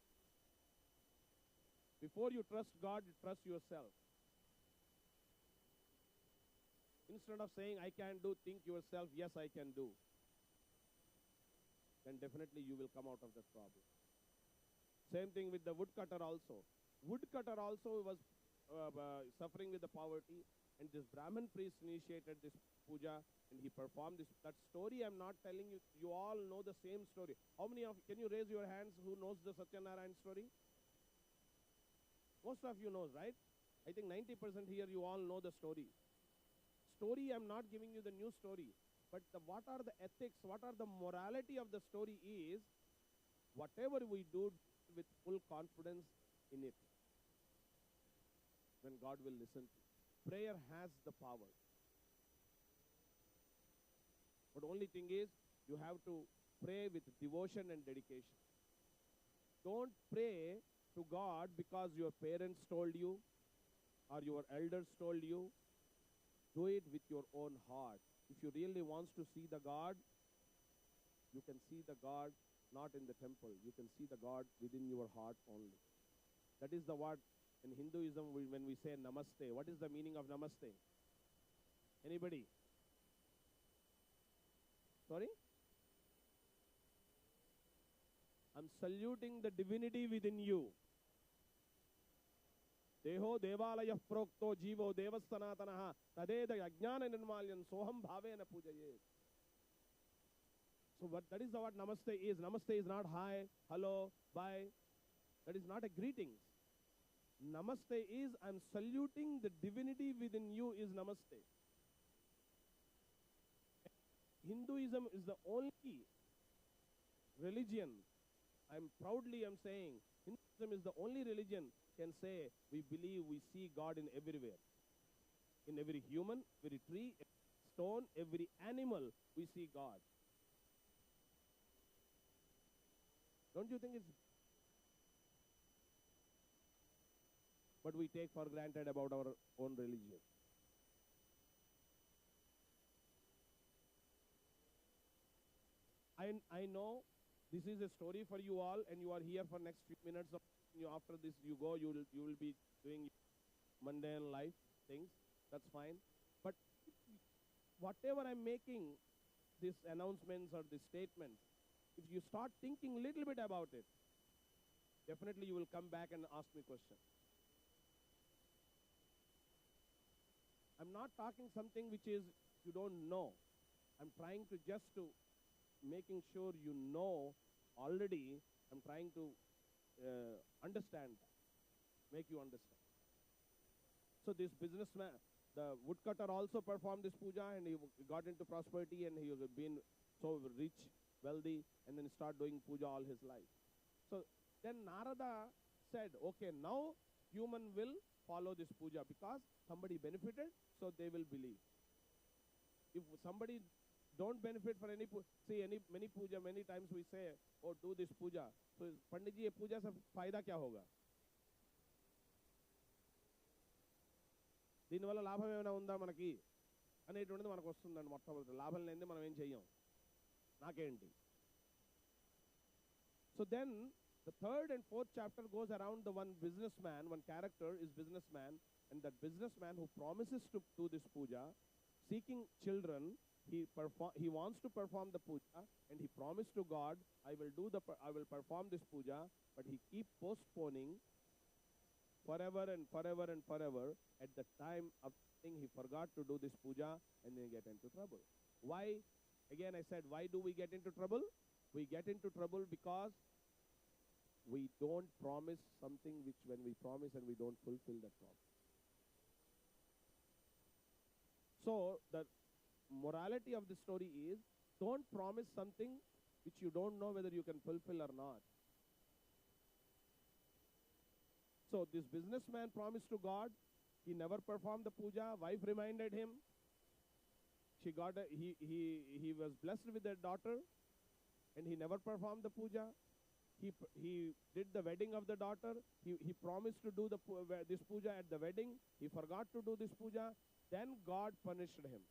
Before you trust God, you trust yourself. Instead of saying, I can do, think yourself, yes, I can do. Then definitely you will come out of that problem. Same thing with the woodcutter also. Woodcutter also was suffering with the poverty, and this Brahmin priest initiated this puja, and he performed this. That story I'm not telling you. You all know the same story. How many of, can you raise your hands who knows the Satyanarayan story? Most of you knows, right? I think 90% here you all know the story. Story, I'm not giving you the new story. But what are the ethics, what are the morality of the story is, whatever we do with full confidence in it, then God will listen to you. Prayer has the power. But only thing is, you have to pray with devotion and dedication. Don't pray to God because your parents told you or your elders told you. Do it with your own heart. If you really want to see the God, you can see the God not in the temple. You can see the God within your heart only. That is the word in Hinduism when we say namaste. What is the meaning of namaste? Anybody? Sorry? I'm saluting the divinity within you. Deho devalaya prokto jivo devasthānam tadeda ajnana nirmalyan soham bhavena pujayet. So what that is the what namaste is. Namaste is not hi, hello, bye. That is not a greeting. Namaste is I'm saluting the divinity within you is namaste. Hinduism is the only religion, I'm saying, Hinduism is the only religion can say we believe we see God in everywhere. In every human, every tree, every stone, every animal, we see God. Don't you think it's... But we take for granted about our own religion. I know this is a story for you all, and you are here for next few minutes. After this, you go, you will be doing mundane life things. That's fine. But whatever I'm making, these announcements or these statements, if you start thinking a little bit about it, definitely you will come back and ask me questions. I'm not talking something which is you don't know. I'm trying to just to making sure you know already. I'm trying to understand that, make you understand. So this businessman, the woodcutter also performed this puja, and he got into prosperity, and he has been so rich, wealthy, and then start doing puja all his life. So then Narada said, okay, now human will follow this puja because somebody benefited, so they will believe. If somebody don't benefit for any see many puja. Many times we say, oh, do this puja. So Pandit ji, ये पूजा से फायदा क्या होगा? దీనివల్ల లాభం ఏమైనా ఉందా మనకి అనేటువంటిది మనకు వస్తుందండి. మొట్టమొదటి లాభం లేనిదే మనం ఏం చెయ్యం. నాకేంటి? So then the third and fourth chapter goes around the one businessman, one character is businessman, and that businessman who promises to do this puja, seeking children, he wants to perform the puja, and he promised to God, I will perform this puja, but he keep postponing forever and forever and forever. At the time of thing, he forgot to do this puja, and then get into trouble. Why? Again, I said, why do we get into trouble? We get into trouble because we don't promise something which when we promise and we don't fulfill that promise. So the morality of the story is, don't promise something which you don't know whether you can fulfill or not. So this businessman promised to God, he never performed the puja. Wife reminded him. He was blessed with a daughter, and he never performed the puja. He did the wedding of the daughter. He promised to do this puja at the wedding. He forgot to do this puja. Then God punished him.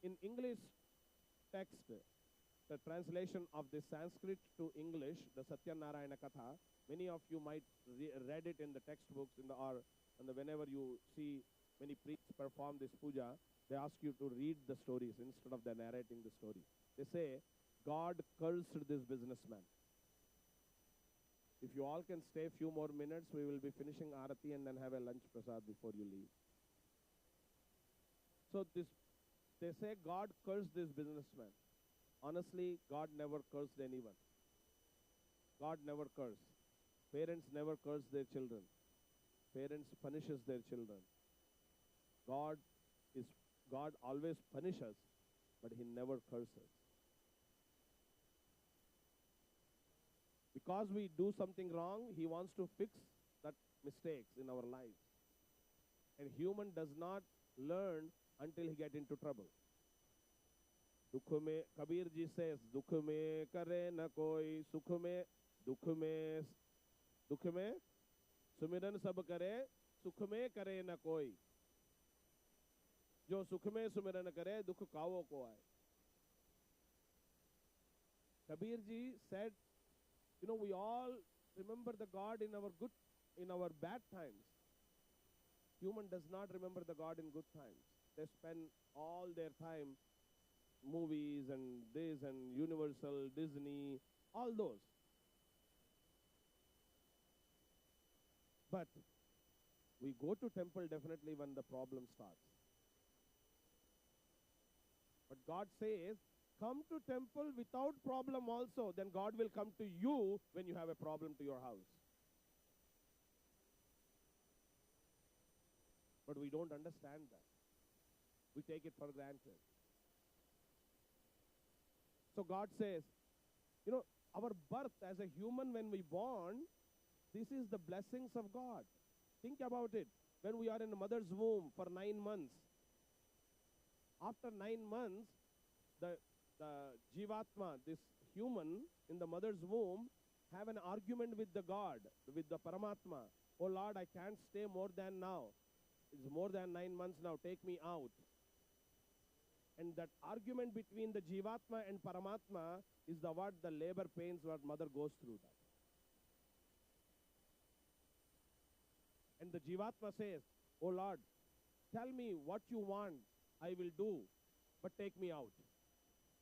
In English text, the translation of the Sanskrit to English, the Satyanarayana Katha, many of you might read it in the textbooks whenever you see many priests perform this puja, they ask you to read the stories instead of the narrating the story. They say, God cursed this businessman. If you all can stay a few more minutes, we will be finishing Arati and then have a lunch prasad before you leave. So they say God cursed this businessman. Honestly, God never cursed anyone. God never cursed. Parents never curse their children. Parents punishes their children. God always punishes, but he never curses. Because we do something wrong, he wants to fix that mistakes in our lives. And human does not learn until he get into trouble. Kabir ji says, Dukh mein kare na koi, sukh mein, dukh mein sumiran sab kare, sukh mein kare na koi. Jo sukh mein sumiran kare, dukh kawo ko aaye. Kabir ji said, we all remember the God in our bad times. Human does not remember the God in good times. They spend all their time movies and this and Universal, Disney, all those. But we go to temple definitely when the problem starts. But God says, come to temple without problem also, then God will come to you when you have a problem to your house. But we don't understand that. We take it for granted. So God says, our birth as a human when we born, this is the blessings of God. Think about it. When we are in a mother's womb for 9 months, after 9 months, the Jivatma, this human in the mother's womb, have an argument with the God, with the Paramatma. Oh Lord, I can't stay more than now. It's more than 9 months now. Take me out. And that argument between the Jivatma and Paramatma is what the labor pains what mother goes through that. And the Jivatma says, oh Lord, tell me what you want, I will do, but take me out.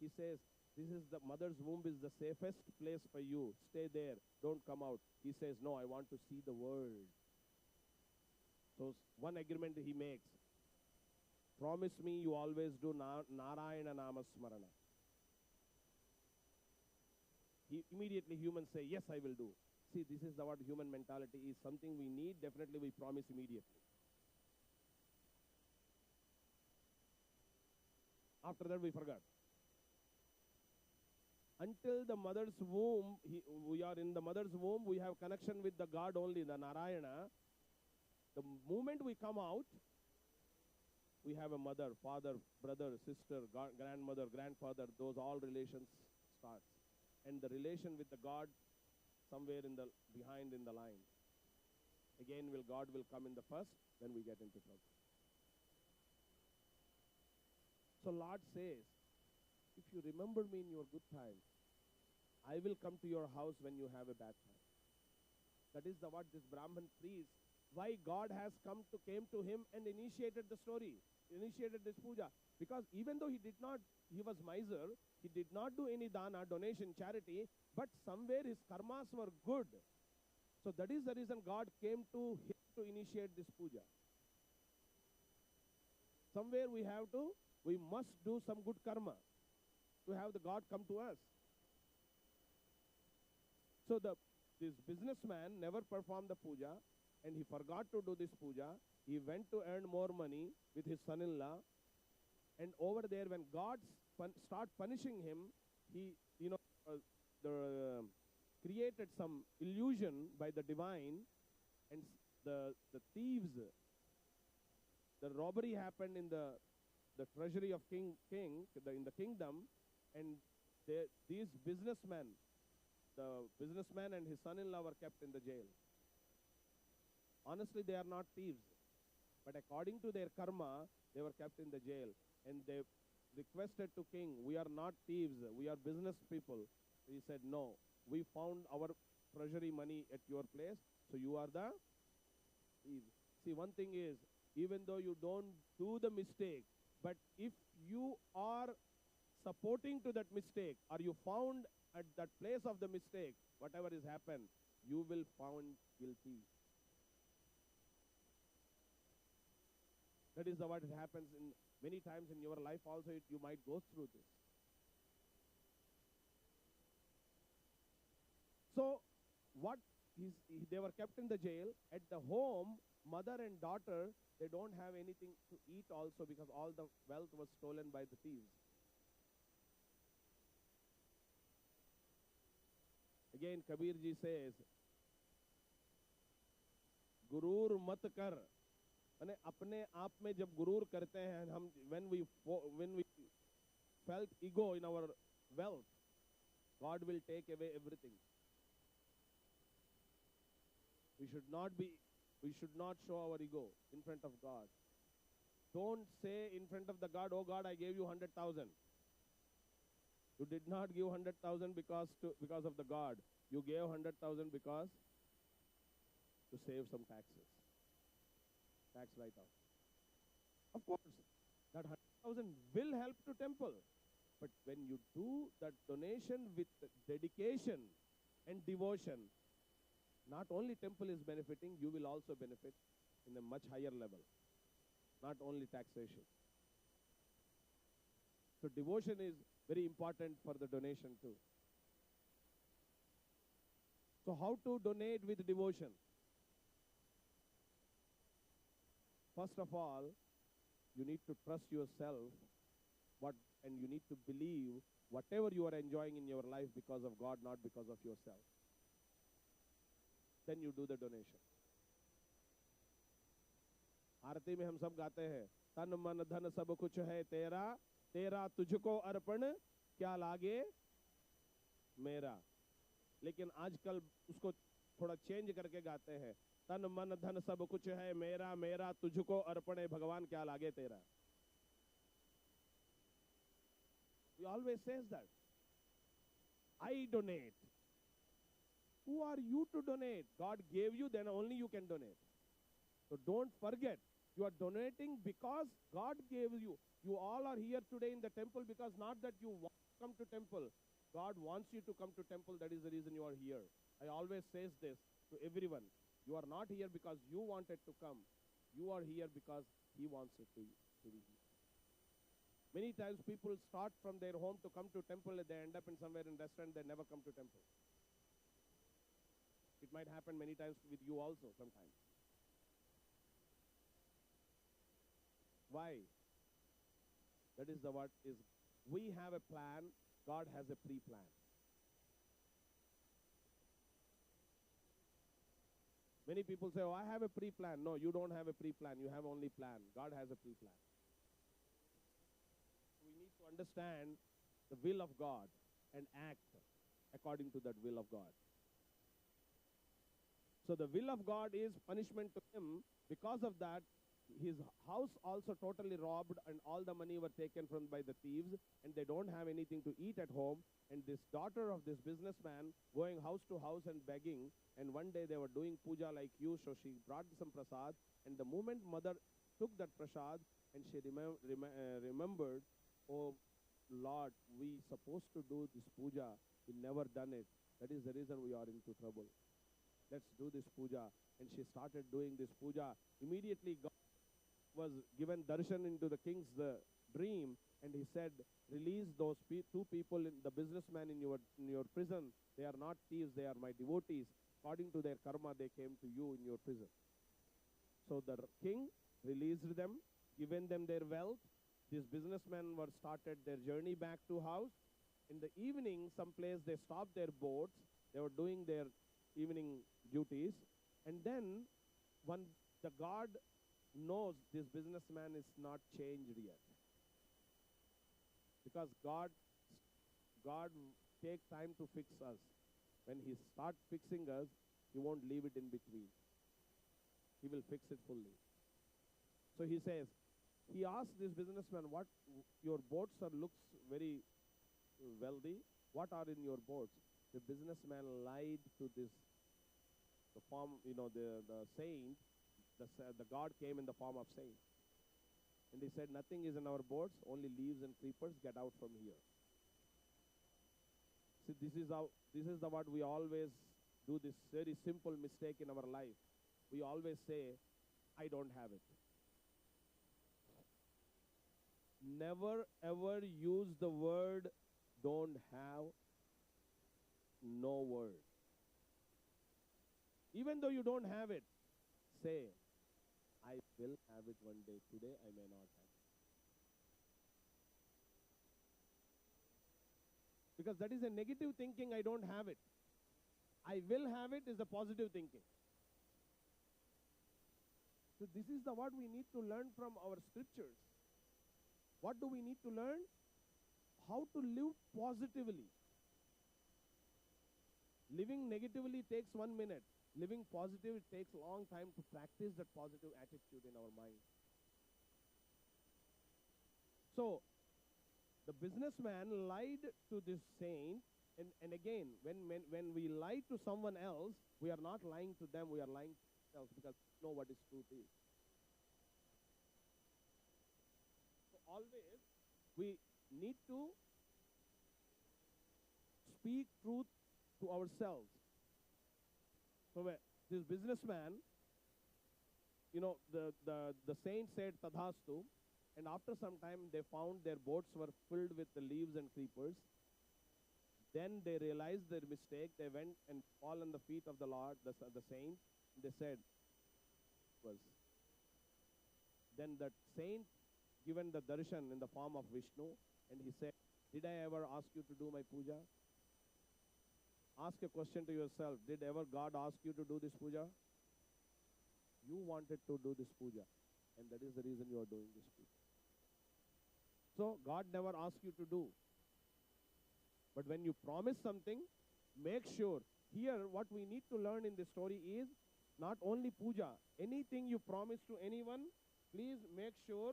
He says, this is the mother's womb is the safest place for you. Stay there, don't come out. He says, no, I want to see the world. So one agreement he makes. Promise me you always do Narayana Nama Smarana. Immediately humans say, yes, I will do. See, this is what human mentality is. Something we need, definitely we promise immediately. After that we forgot. Until the mother's womb, we are in the mother's womb, we have connection with the God only, the Narayana. The moment we come out, we have a mother, father, brother, sister, grandmother, grandfather, those all relations starts. And the relation with the God somewhere in the behind in the line. Again, God will come in the first, then we get into trouble. So Lord says, if you remember me in your good times, I will come to your house when you have a bad time. That is what this Brahman priest, why God has came to him and initiated the story, initiated this puja. Because even though he was miser, he did not do any dana, donation, charity, but somewhere his karmas were good. So that is the reason God came to him to initiate this puja. Somewhere we must do some good karma to have the God come to us. So this businessman never performed the puja, and he forgot to do this puja. He went to earn more money with his son-in-law, and over there when God start punishing him, he created some illusion by the divine, and the thieves, the robbery happened in the treasury of in the kingdom, and these businessmen, the businessman and his son-in-law were kept in the jail. Honestly, they are not thieves, but according to their karma, they were kept in the jail, and they requested to king, we are not thieves, we are business people. He said, no, we found our treasury money at your place, so you are the thieves. See, one thing is, even though you don't do the mistake, but if you are supporting to that mistake, or you found at that place of the mistake, whatever has happened, you will found guilty. That is what happens in many times in your life also. You might go through this. So they were kept in the jail. At the home, mother and daughter, they don't have anything to eat also, because all the wealth was stolen by the thieves. Again, Kabir ji says, गुरूर मत कर, माने अपने आप में जब गुरूर करते हैं हम, when we felt ego in our wealth, God will take away everything. We should not show our ego in front of God. Don't say in front of the God, oh God, I gave you 100,000. You did not give 100,000 because of the God. You gave 100,000 because to save some taxes. Tax write-off. Of course, that 100,000 will help to temple. But when you do that donation with dedication and devotion, not only temple is benefiting, you will also benefit in a much higher level. Not only taxation. So devotion is very important for the donation too. So how to donate with devotion? First of all, you need to trust yourself, and you need to believe whatever you are enjoying in your life because of God, not because of yourself. Then you do the donation. आरती में हम सब गाते हैं, तन मन धन सब कुछ है तेरा, तेरा तुझको अर्पण क्या लागे मेरा. लेकिन आजकल उसको थोड़ा चेंज करके गाते हैं, तन मन धन सब कुछ है मेरा, मेरा तुझको अर्पण है भगवान क्या लागे तेरा. We always says that. I donate. Who are you to donate? God gave you, then only you can donate. So don't forget, you are donating because God gave you. You all are here today in the temple because not that you want to come to temple. God wants you to come to temple. That is the reason you are here. I always says this to everyone. You are not here because you wanted to come. You are here because He wants it to be here. Many times people start from their home to come to temple, and they end up in somewhere in restaurant, they never come to temple. It might happen many times with you also sometimes. Why? That is we have a plan, God has a pre-plan. Many people say, oh, I have a pre-plan. No, you don't have a pre-plan. You have only plan. God has a pre-plan. understand the will of God and act according to that will of God. So the will of God is punishment to him. Because of that, his house also totally robbed, and all the money were taken from by the thieves, and they don't have anything to eat at home. And this daughter of this businessman going house to house and begging, and one day they were doing puja like you, so she brought some prasad, and the moment mother took that prasad, and she remembered, oh Lord, we supposed to do this puja, we never done it. That is the reason we are into trouble. Let's do this puja. And she started doing this puja. Immediately God was given darshan into the king's dream, and he said, release those two people, the businessman in your prison. They are not thieves, they are my devotees. According to their karma, they came to you in your prison. So the king released them, given them their wealth. These businessmen were started their journey back to house. In the evening, someplace they stopped their boats. They were doing their evening duties. And then when the God knows this businessman is not changed yet, because God take time to fix us. When he start fixing us, he won't leave it in between. He will fix it fully. So he says, he asked this businessman, what your boats looks very wealthy. What are in your boats? The businessman lied to this, the form, the saint. The God came in the form of saint. And he said, nothing is in our boats, only leaves and creepers. Get out from here. See, this is what we always do, this very simple mistake in our life. We always say, I don't have it. Never ever use the word don't have, no word. Even though you don't have it, say, I will have it one day. Today I may not have it. Because that is a negative thinking, I don't have it. I will have it is a positive thinking. So this is what we need to learn from our scriptures. What do we need to learn? How to live positively. Living negatively takes 1 minute. Living positive, it takes a long time to practice that positive attitude in our mind. So, the businessman lied to this saint, and again, when we lie to someone else, we are not lying to them, we are lying to ourselves, because we know what is truth is. So always, we need to speak truth to ourselves. So this businessman, the saint said tadhastu, and after some time they found their boats were filled with the leaves and creepers. Then they realized their mistake. They went and fall on the feet of the Lord, the saint. They said, then that saint given the darshan in the form of Vishnu, and he said, did I ever ask you to do my puja? Ask a question to yourself. Did ever God ask you to do this puja? You wanted to do this puja, and that is the reason you are doing this puja. So God never asked you to do. But when you promise something, make sure. Here, what we need to learn in this story is not only puja. Anything you promise to anyone, please make sure.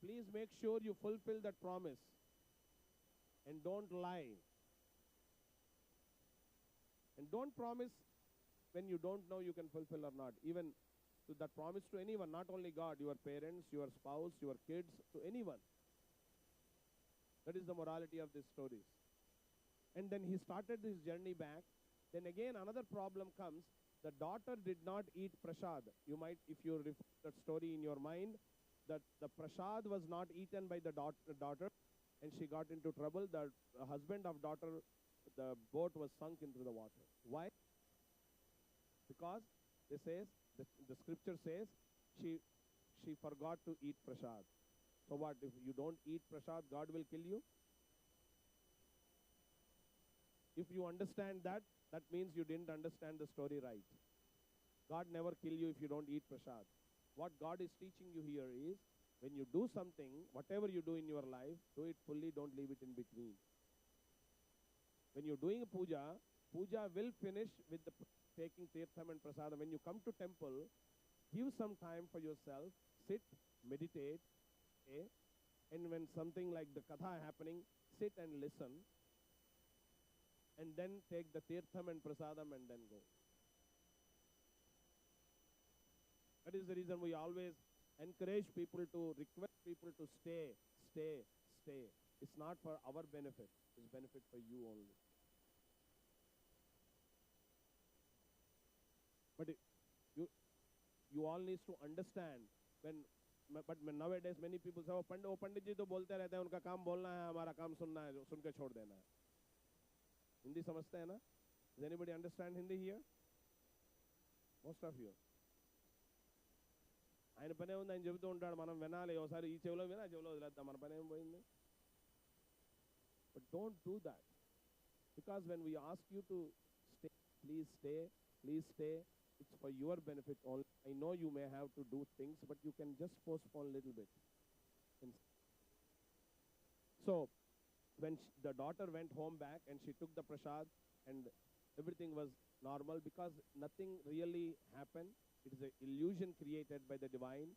Please make sure you fulfill that promise. And don't lie. And don't promise when you don't know you can fulfill or not. Even to that promise to anyone, not only God, your parents, your spouse, your kids, to anyone. That is the morality of these stories. And then he started his journey back. Then again another problem comes. The daughter did not eat prasad. You might, if you refer that story in your mind, that the prasad was not eaten by the daughter. And she got into trouble. The husband of daughter, the boat was sunk into the water. Why? Because they says, the scripture says, she forgot to eat prasad. So what? If you don't eat prasad, God will kill you? If you understand that, that means you didn't understand the story right. God never kill you if you don't eat prasad. What God is teaching you here is, When you do something, whatever you do in your life, do it fully, don't leave it in between. When you're doing a puja, puja will finish with the taking tirtham and prasadam. When you come to temple, give some time for yourself, sit, meditate, okay? And when something like the katha happening, sit and listen, and then take the tirtham and prasadam and then go. That is the reason we always encourage people to, request people to stay. It's not for our benefit, it's benefit for you only. But you all needs to understand but nowadays many people say, oh पंडित जी तो बोलते रहते हैं, उनका काम बोलना है, हमारा काम सुनना है, सुन के छोड़ देना है. हिंदी समझते हैं ना? Does anybody understand Hindi here? Most of you. ఆయన పనే ఉంది, ఆయన చెబుతూ ఉంటాడు, మనం వినాలి, ఒకసారి ఈ చెవిలో వినా చెవిలో వదిలేద్దాం, మన పని ఏం పోయింది. But don't do that, because when we ask you to stay, please stay, it's for your benefit only. I know you may have to do things, but you can just postpone a little bit. So when the daughter went home back and she took the prasad and everything was normal, because nothing really happened. It is an illusion created by the divine,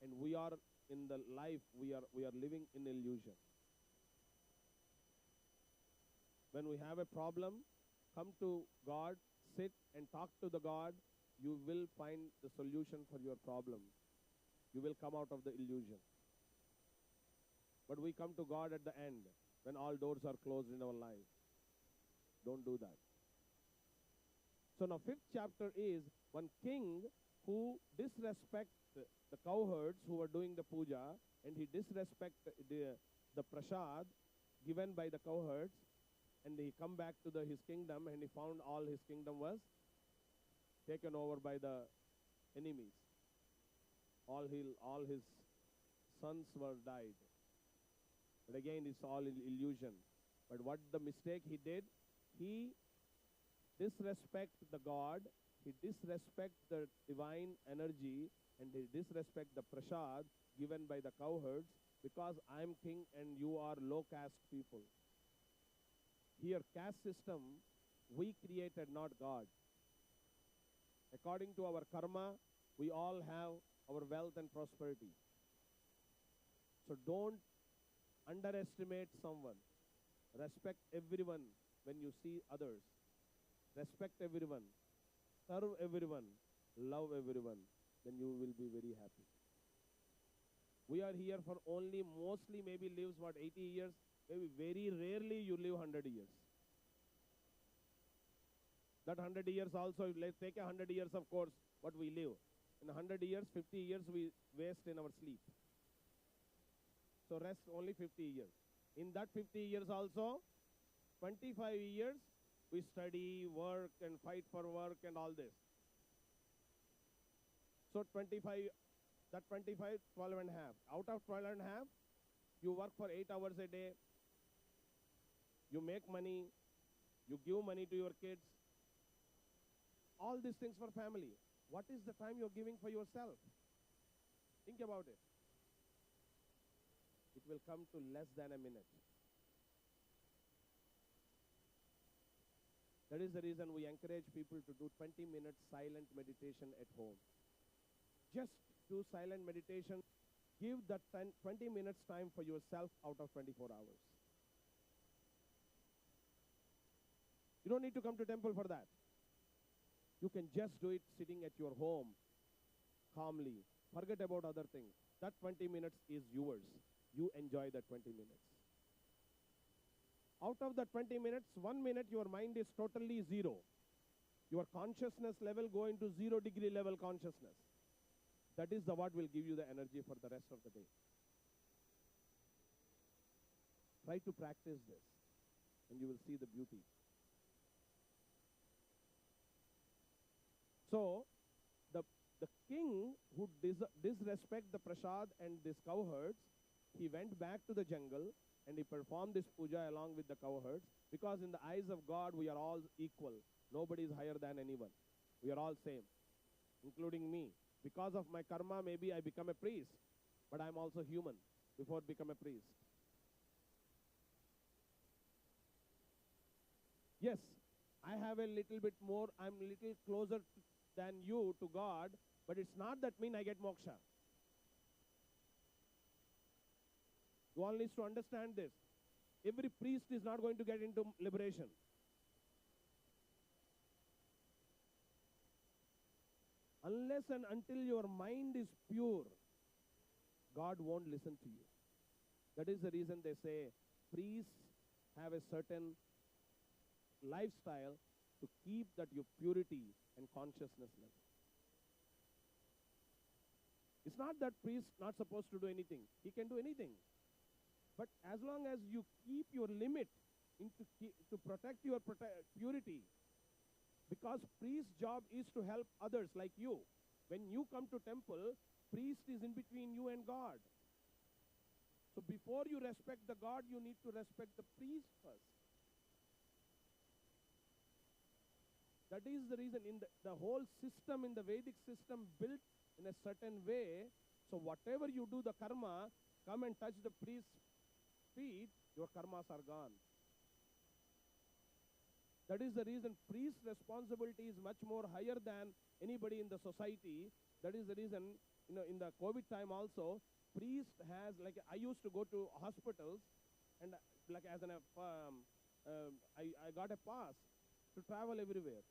and we are in the life, we are living in illusion. When we have a problem, come to God, sit and talk to the God. You will find the solution for your problem. You will come out of the illusion. But we come to God at the end, when all doors are closed in our life. Don't do that. So now 5th chapter is one king who disrespect the cowherds who were doing the puja, and he disrespect the prasad given by the cowherds, and he come back to his kingdom, and he found all his kingdom was taken over by the enemies. All his sons were died. But again, it's all illusion. But what the mistake he did, he disrespect the God, he disrespect the divine energy, and he disrespect the prasad given by the cowherds, because I am king and you are low caste people. Here, caste system, we created, not God. According to our karma, we all have our wealth and prosperity. So don't underestimate someone. Respect everyone when you see others. Respect everyone. Serve everyone. Love everyone. Then you will be very happy. We are here for only, mostly maybe lives 80 years. Maybe very rarely you live 100 years. That 100 years also, let's take 100 years of course, what we live. In 100 years, 50 years we waste in our sleep. So rest only 50 years. In that 50 years also, 25 years we study, work and fight for work and all this. So 25, 12 and a half. Out of 12 and a half, you work for 8 hours a day. You make money. You give money to your kids. All these things for family. What is the time you're giving for yourself? Think about it. It will come to less than a minute. That is the reason we encourage people to do 20 minutes silent meditation at home. Just do silent meditation. Give that 20 minutes time for yourself out of 24 hours. You don't need to come to temple for that. You can just do it sitting at your home, calmly. Forget about other things. That 20 minutes is yours. You enjoy that 20 minutes. Out of that 20 minutes, 1 minute your mind is totally zero. Your consciousness level go into 0 degree level consciousness. That is what will give you the energy for the rest of the day. Try to practice this, and you will see the beauty. So, the king who disrespect the prasad and these cowherds, he went back to the jungle and he performed this puja along with the cowherds, because in the eyes of God we are all equal. Nobody is higher than anyone. We are all same, including me. Because of my karma, maybe I become a priest. but I'm also human before become a priest. Yes, I have a little bit more, I'm a little closer than you to God, but it's not that mean I get moksha. You all need to understand this. Every priest is not going to get into liberation. Unless and until your mind is pure, God won't listen to you. That is the reason they say priests have a certain lifestyle to keep that your purity and consciousness level. It's not that priest not supposed to do anything. He can do anything. But as long as you keep your limit to protect your purity, because priest's job is to help others like you. When you come to temple, priest is in between you and God. So before you respect the God, you need to respect the priest first. That is the reason in the whole system, in the Vedic system, built in a certain way. So whatever you do the karma, come and touch the priest's feet, your karmas are gone. That is the reason priest's responsibility is much more higher than anybody in the society. That is the reason, in the COVID time also, priest has, like, I used to go to hospitals and like as I got a pass to travel everywhere.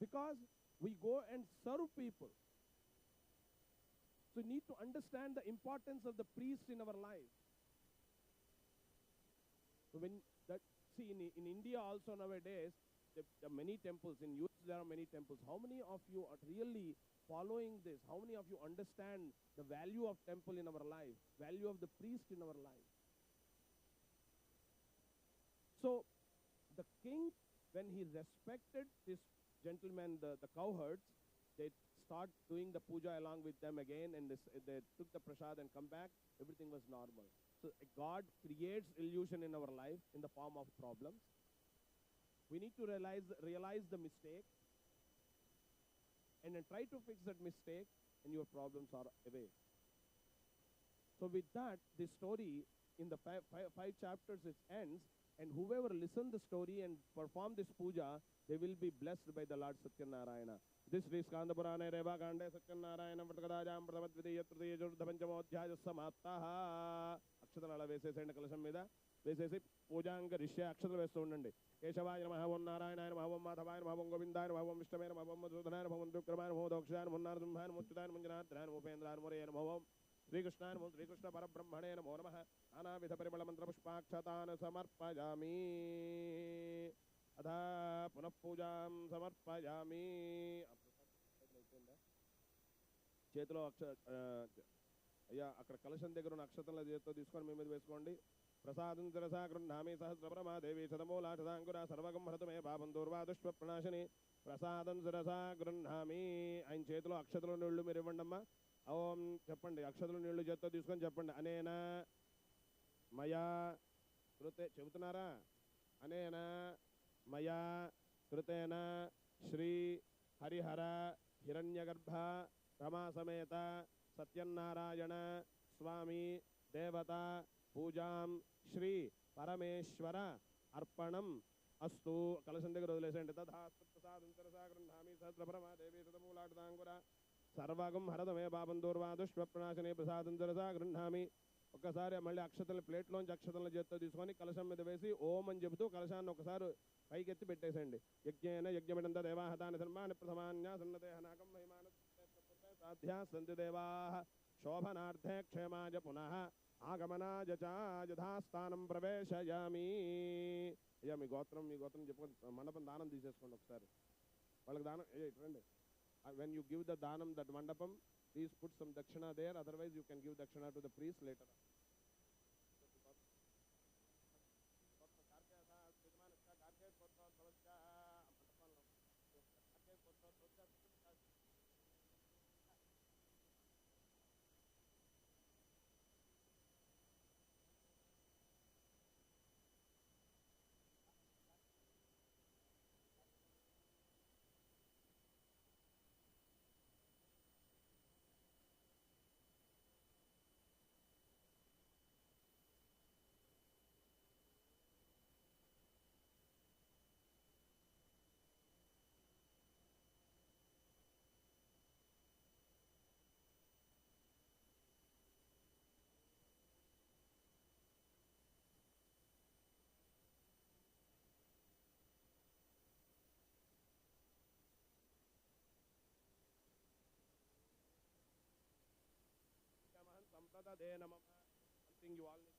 Because we go and serve people. So we need to understand the importance of the priest in our life. So in India also nowadays, there are many temples. In US there are many temples. How many of you are really following this? How many of you understand the value of temple in our life? Value of the priest in our life? So the king, when he respected this gentleman, the cowherds, they start doing the puja along with them again, and they took the prasad and come back. Everything was normal. So God creates illusion in our life in the form of problems. We need to realize the mistake and then try to fix that mistake, and your problems are away. So with that, this story in the five chapters, it ends, and whoever listen the story and perform this puja, they will be blessed by the Lord Satyanarayana. This is Skanda Purane Reva Kande Satyanarayana Vatakadajam Pratamat Vidya Tritiya Jurudha Panchamodhyaya Samaptaha. Akshatala Vesesenda Kalasam Mida Vesesi Pujanga Rishya Akshatala Vesundandi Keshavaya Namaha Om Narayana Namaha Om Madhavaya Namaha Om Govindaya Namaha Om Vishnavaya Namaha Om Madhudana Namaha Om Dukramaya Namaha Om Dokshaya Namaha Om Naradumhaya Namaha Om Chittaya Namaha Om Janadhaya Namaha Om Upendra Namaha Namaha Om Sri Krishna Namaha Sri Krishna Parabrahmane Namaha Namaha Anavidha Parimala Mantra Pushpakshatan Samarpayami Adha Punah Pujam Samarpayami. చేతిలో అయ్యా అక్కడ కలశం దగ్గర ఉన్న అక్షతల చేతితో తీసుకొని మీ మీద వేసుకోండి. ప్రసాదం శిరసా గృహ్ణామి సహస్రప్రమాదేవి శతమూలాశతాంకుర సర్వగం హరతమే పాపం దూర్వాదుష్వ ప్రణాశిని. ప్రసాదం శిరసా గృహ్ణామి. ఆయన చేతిలో అక్షతల నీళ్లు మీరు ఇవ్వండి అమ్మా. ఓం చెప్పండి, అక్షతల నీళ్లు చేతితో తీసుకొని చెప్పండి. అనేనా మయా కృతే, చెబుతున్నారా? అనేనా మయా కృతేన శ్రీ హరిహర హిరణ్యగర్భ రమా సమేత సత్యనారాయణ స్వామి దేవత పూజాం శ్రీ పరమేశ్వర అర్పణం అస్తు. కలశం దగ్గర వదిలేసండి. తథాస్తు ప్రసాదం శిరసా గృహ్ణామి సహస్రప్రమాదేవి శతమూలాశతాంకుర సర్వగం హరతమే పాపం దూర్వాదుష్వ ప్రణాశిని. ప్రసాదం శిరసా గృహ్ణామి. ఒక్కసారి మళ్ళీ అక్షతల ప్లేట్లోంచి అక్షతల చేత్తో తీసుకొని కలశం మీద వేసి ఓం అని చెబుతూ కలశాన్ని ఒకసారి పైకెత్తి పెట్టేసండి. యజ్ఞేన యజ్ఞమిడంత దేవాహతాని ధర్మాని ప్రథమాన్య సన్నదేహనాకం మహిమాన సాధ్యా సంతి దేవాః శోభనార్థే క్షేమాయ పునః ఆగమనాయ చ యథాస్థానం ప్రవేశయామి. అయ్యా మీ గోత్రం చెప్పుకొని మండపం దానం తీసేసుకోండి ఒకసారి. వాళ్ళకి దానం రండి. When you give the danam, that mandapam, please put some dakshina there. Otherwise, you can give dakshina to the priest later on. Pade Namaha. Something you all need.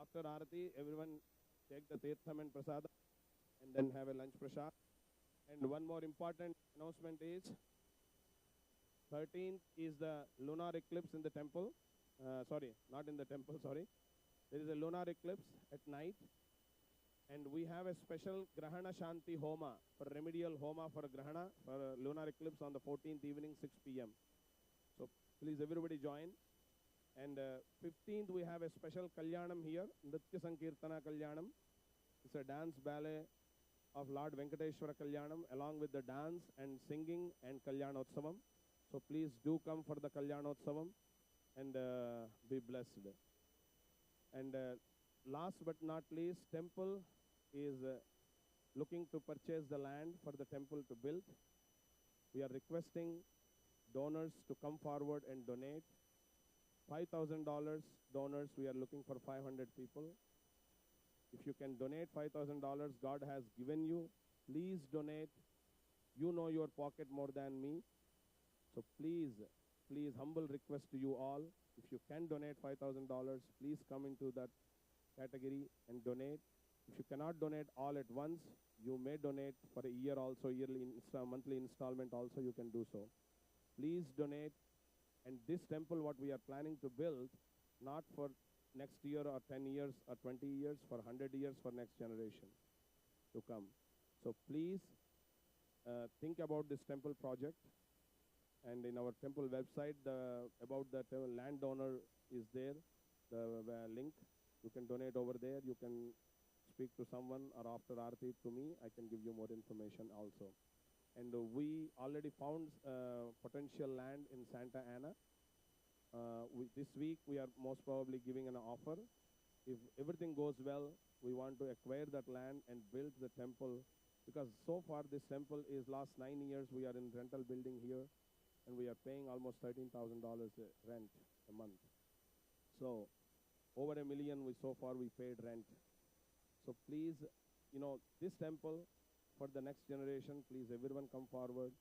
After Arati, everyone take the Tirtham and Prasada and then have a lunch prasad. And one more important announcement is 13th is the lunar eclipse in the temple. Sorry, not in the temple, sorry. There is a lunar eclipse at night. And we have a special Grahana Shanti Homa, for remedial Homa for Grahana, for lunar eclipse on the 14th evening, 6 p.m. So please everybody join. And 15th we have a special Kalyanam here, Nritya Sankirtana Kalyanam. It's a dance ballet of Lord Venkateshwara Kalyanam along with the dance and singing and Kalyanotsavam. So please do come for the Kalyanotsavam and be blessed. And last but not least, temple is looking to purchase the land for the temple to build. We are requesting donors to come forward and donate. $5,000 donors, we are looking for 500 people. If you can donate $5,000, God has given you, please donate. You know your pocket more than me. So please, humble request to you all. If you can donate $5,000, please come into that category and donate. If you cannot donate all at once, you may donate for a year also, monthly installment also, you can do so. Please donate. And this temple, what we are planning to build, not for next year or 10 years or 20 years, for 100 years for next generation to come. So please think about this temple project. And in our temple website, about the landowner is there, the link. You can donate over there. You can speak to someone or after Aarti to me. I can give you more information also. And we already found potential land in Santa Ana. This week, we are most probably giving an offer. If everything goes well, we want to acquire that land and build the temple. Because so far, this temple is last 9 years, we are in rental building here. And we are paying almost $13,000 rent a month. So over $1 million, so far we paid rent. So please, this temple, for the next generation, please everyone come forward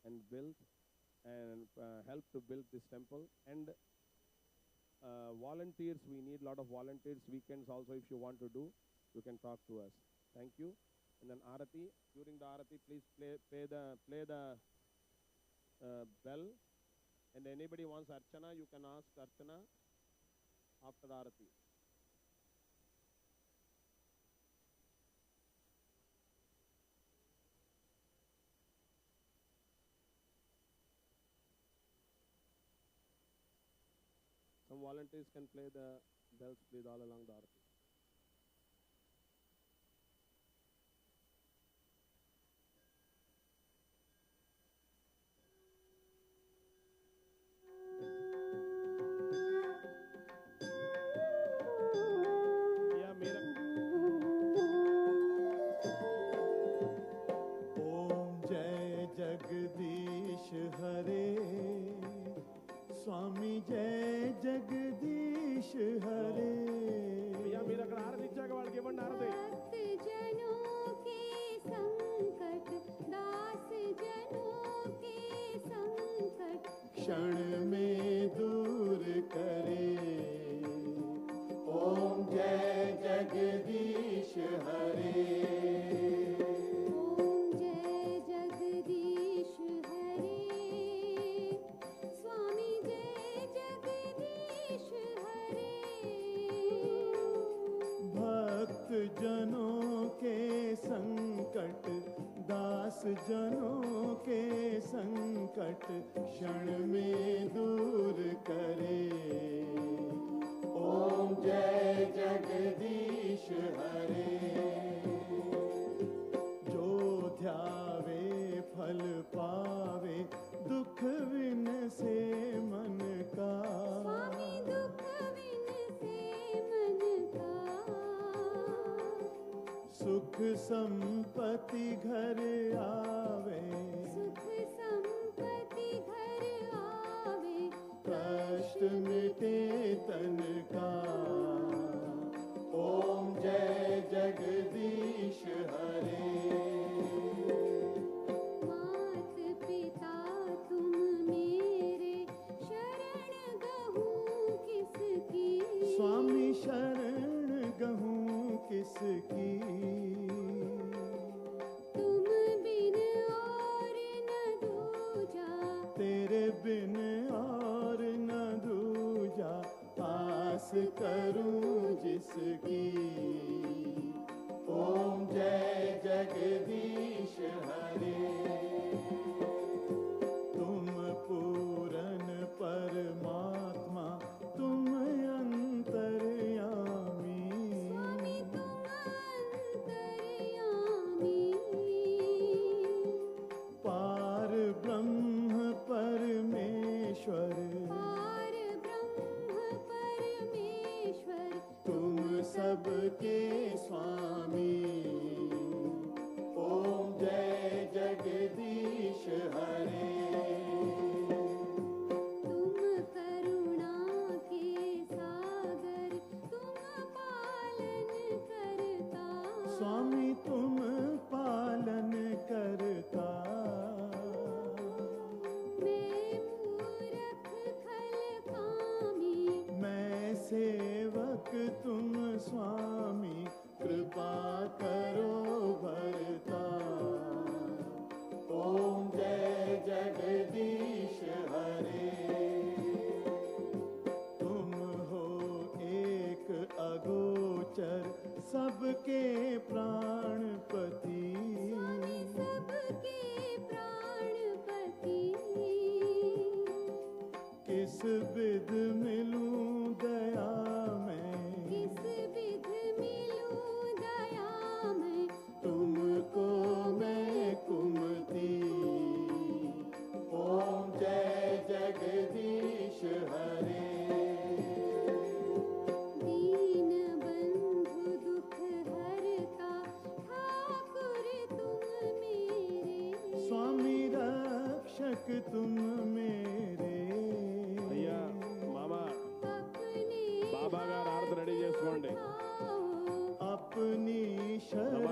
and build and help to build this temple. And volunteers, we need a lot of volunteers. Weekends also, if you want to do, you can talk to us. Thank you. And then Aarati, during the Aarati, please play the bell. And anybody wants Archana, you can ask Archana after Aarati. Some volunteers can play the bells, please, all along the Aarati. Om Jai Jagdish Hare, Swami Jai Jagdish Hare. क्षण में दूर करे। ओम जय जगदीश हरे। ओम जय जगदीश हरे। स्वामी जय जगदीश हरे। भक्त जनों के संकट, दास जनों के संकट क्षण में दूर करे। ओम जय जगदीश हरे। जो ध्यावे फल पावे, दुख विन से मन का। स्वामी दुख विन से मन का। सुख संपत्ति घर आवे, सुख संपत्ति घर आवे। कष्ट मिटे तन का। ओम जय जगदीश हरे। मात पिता तुम मेरे, शरण गहूँ किसकी। स्वामी शरण गहूँ किसकी। तुम बिन और न दूजा। तेरे बिन और न दूजा, आस करूं जिसकी। ओम जय जगदीश हरे। तुम पूरन परमात्मा, तुम अंतर्यामी। स्वामी तुम अंतर्यामी। पार ब्रह्म परमेश्वर, पार ब्रह्म परमेश्वर। तुम सबके स्वामी। ओम जय जगदीश हरे। तुम करुणा के सागर, तुम पालन करता। स्वामी तुम पालन करता। मैं मूरख खल कामी। मैं सेवक तुम स्वामी, कृपा करो भरता। ओम जय जगदीश हरे। तुम हो एक अगोचर, सबके प्राणपति। स्वामी सबके प्राणपति। किस विध मिलूं दया मैं, किस विध मिलूं दया मैं। तुमको मैं कुमति। ओम जय जगदीश हरे। दीन बंधु दुख हरता, ठाकुर तुम मेरे। स्वामी रक्षक तुम मेरे। అయ్యా మామ अपने బాబా గారు ఆరతి రెడీ చేసుకోండి. अपनी शरण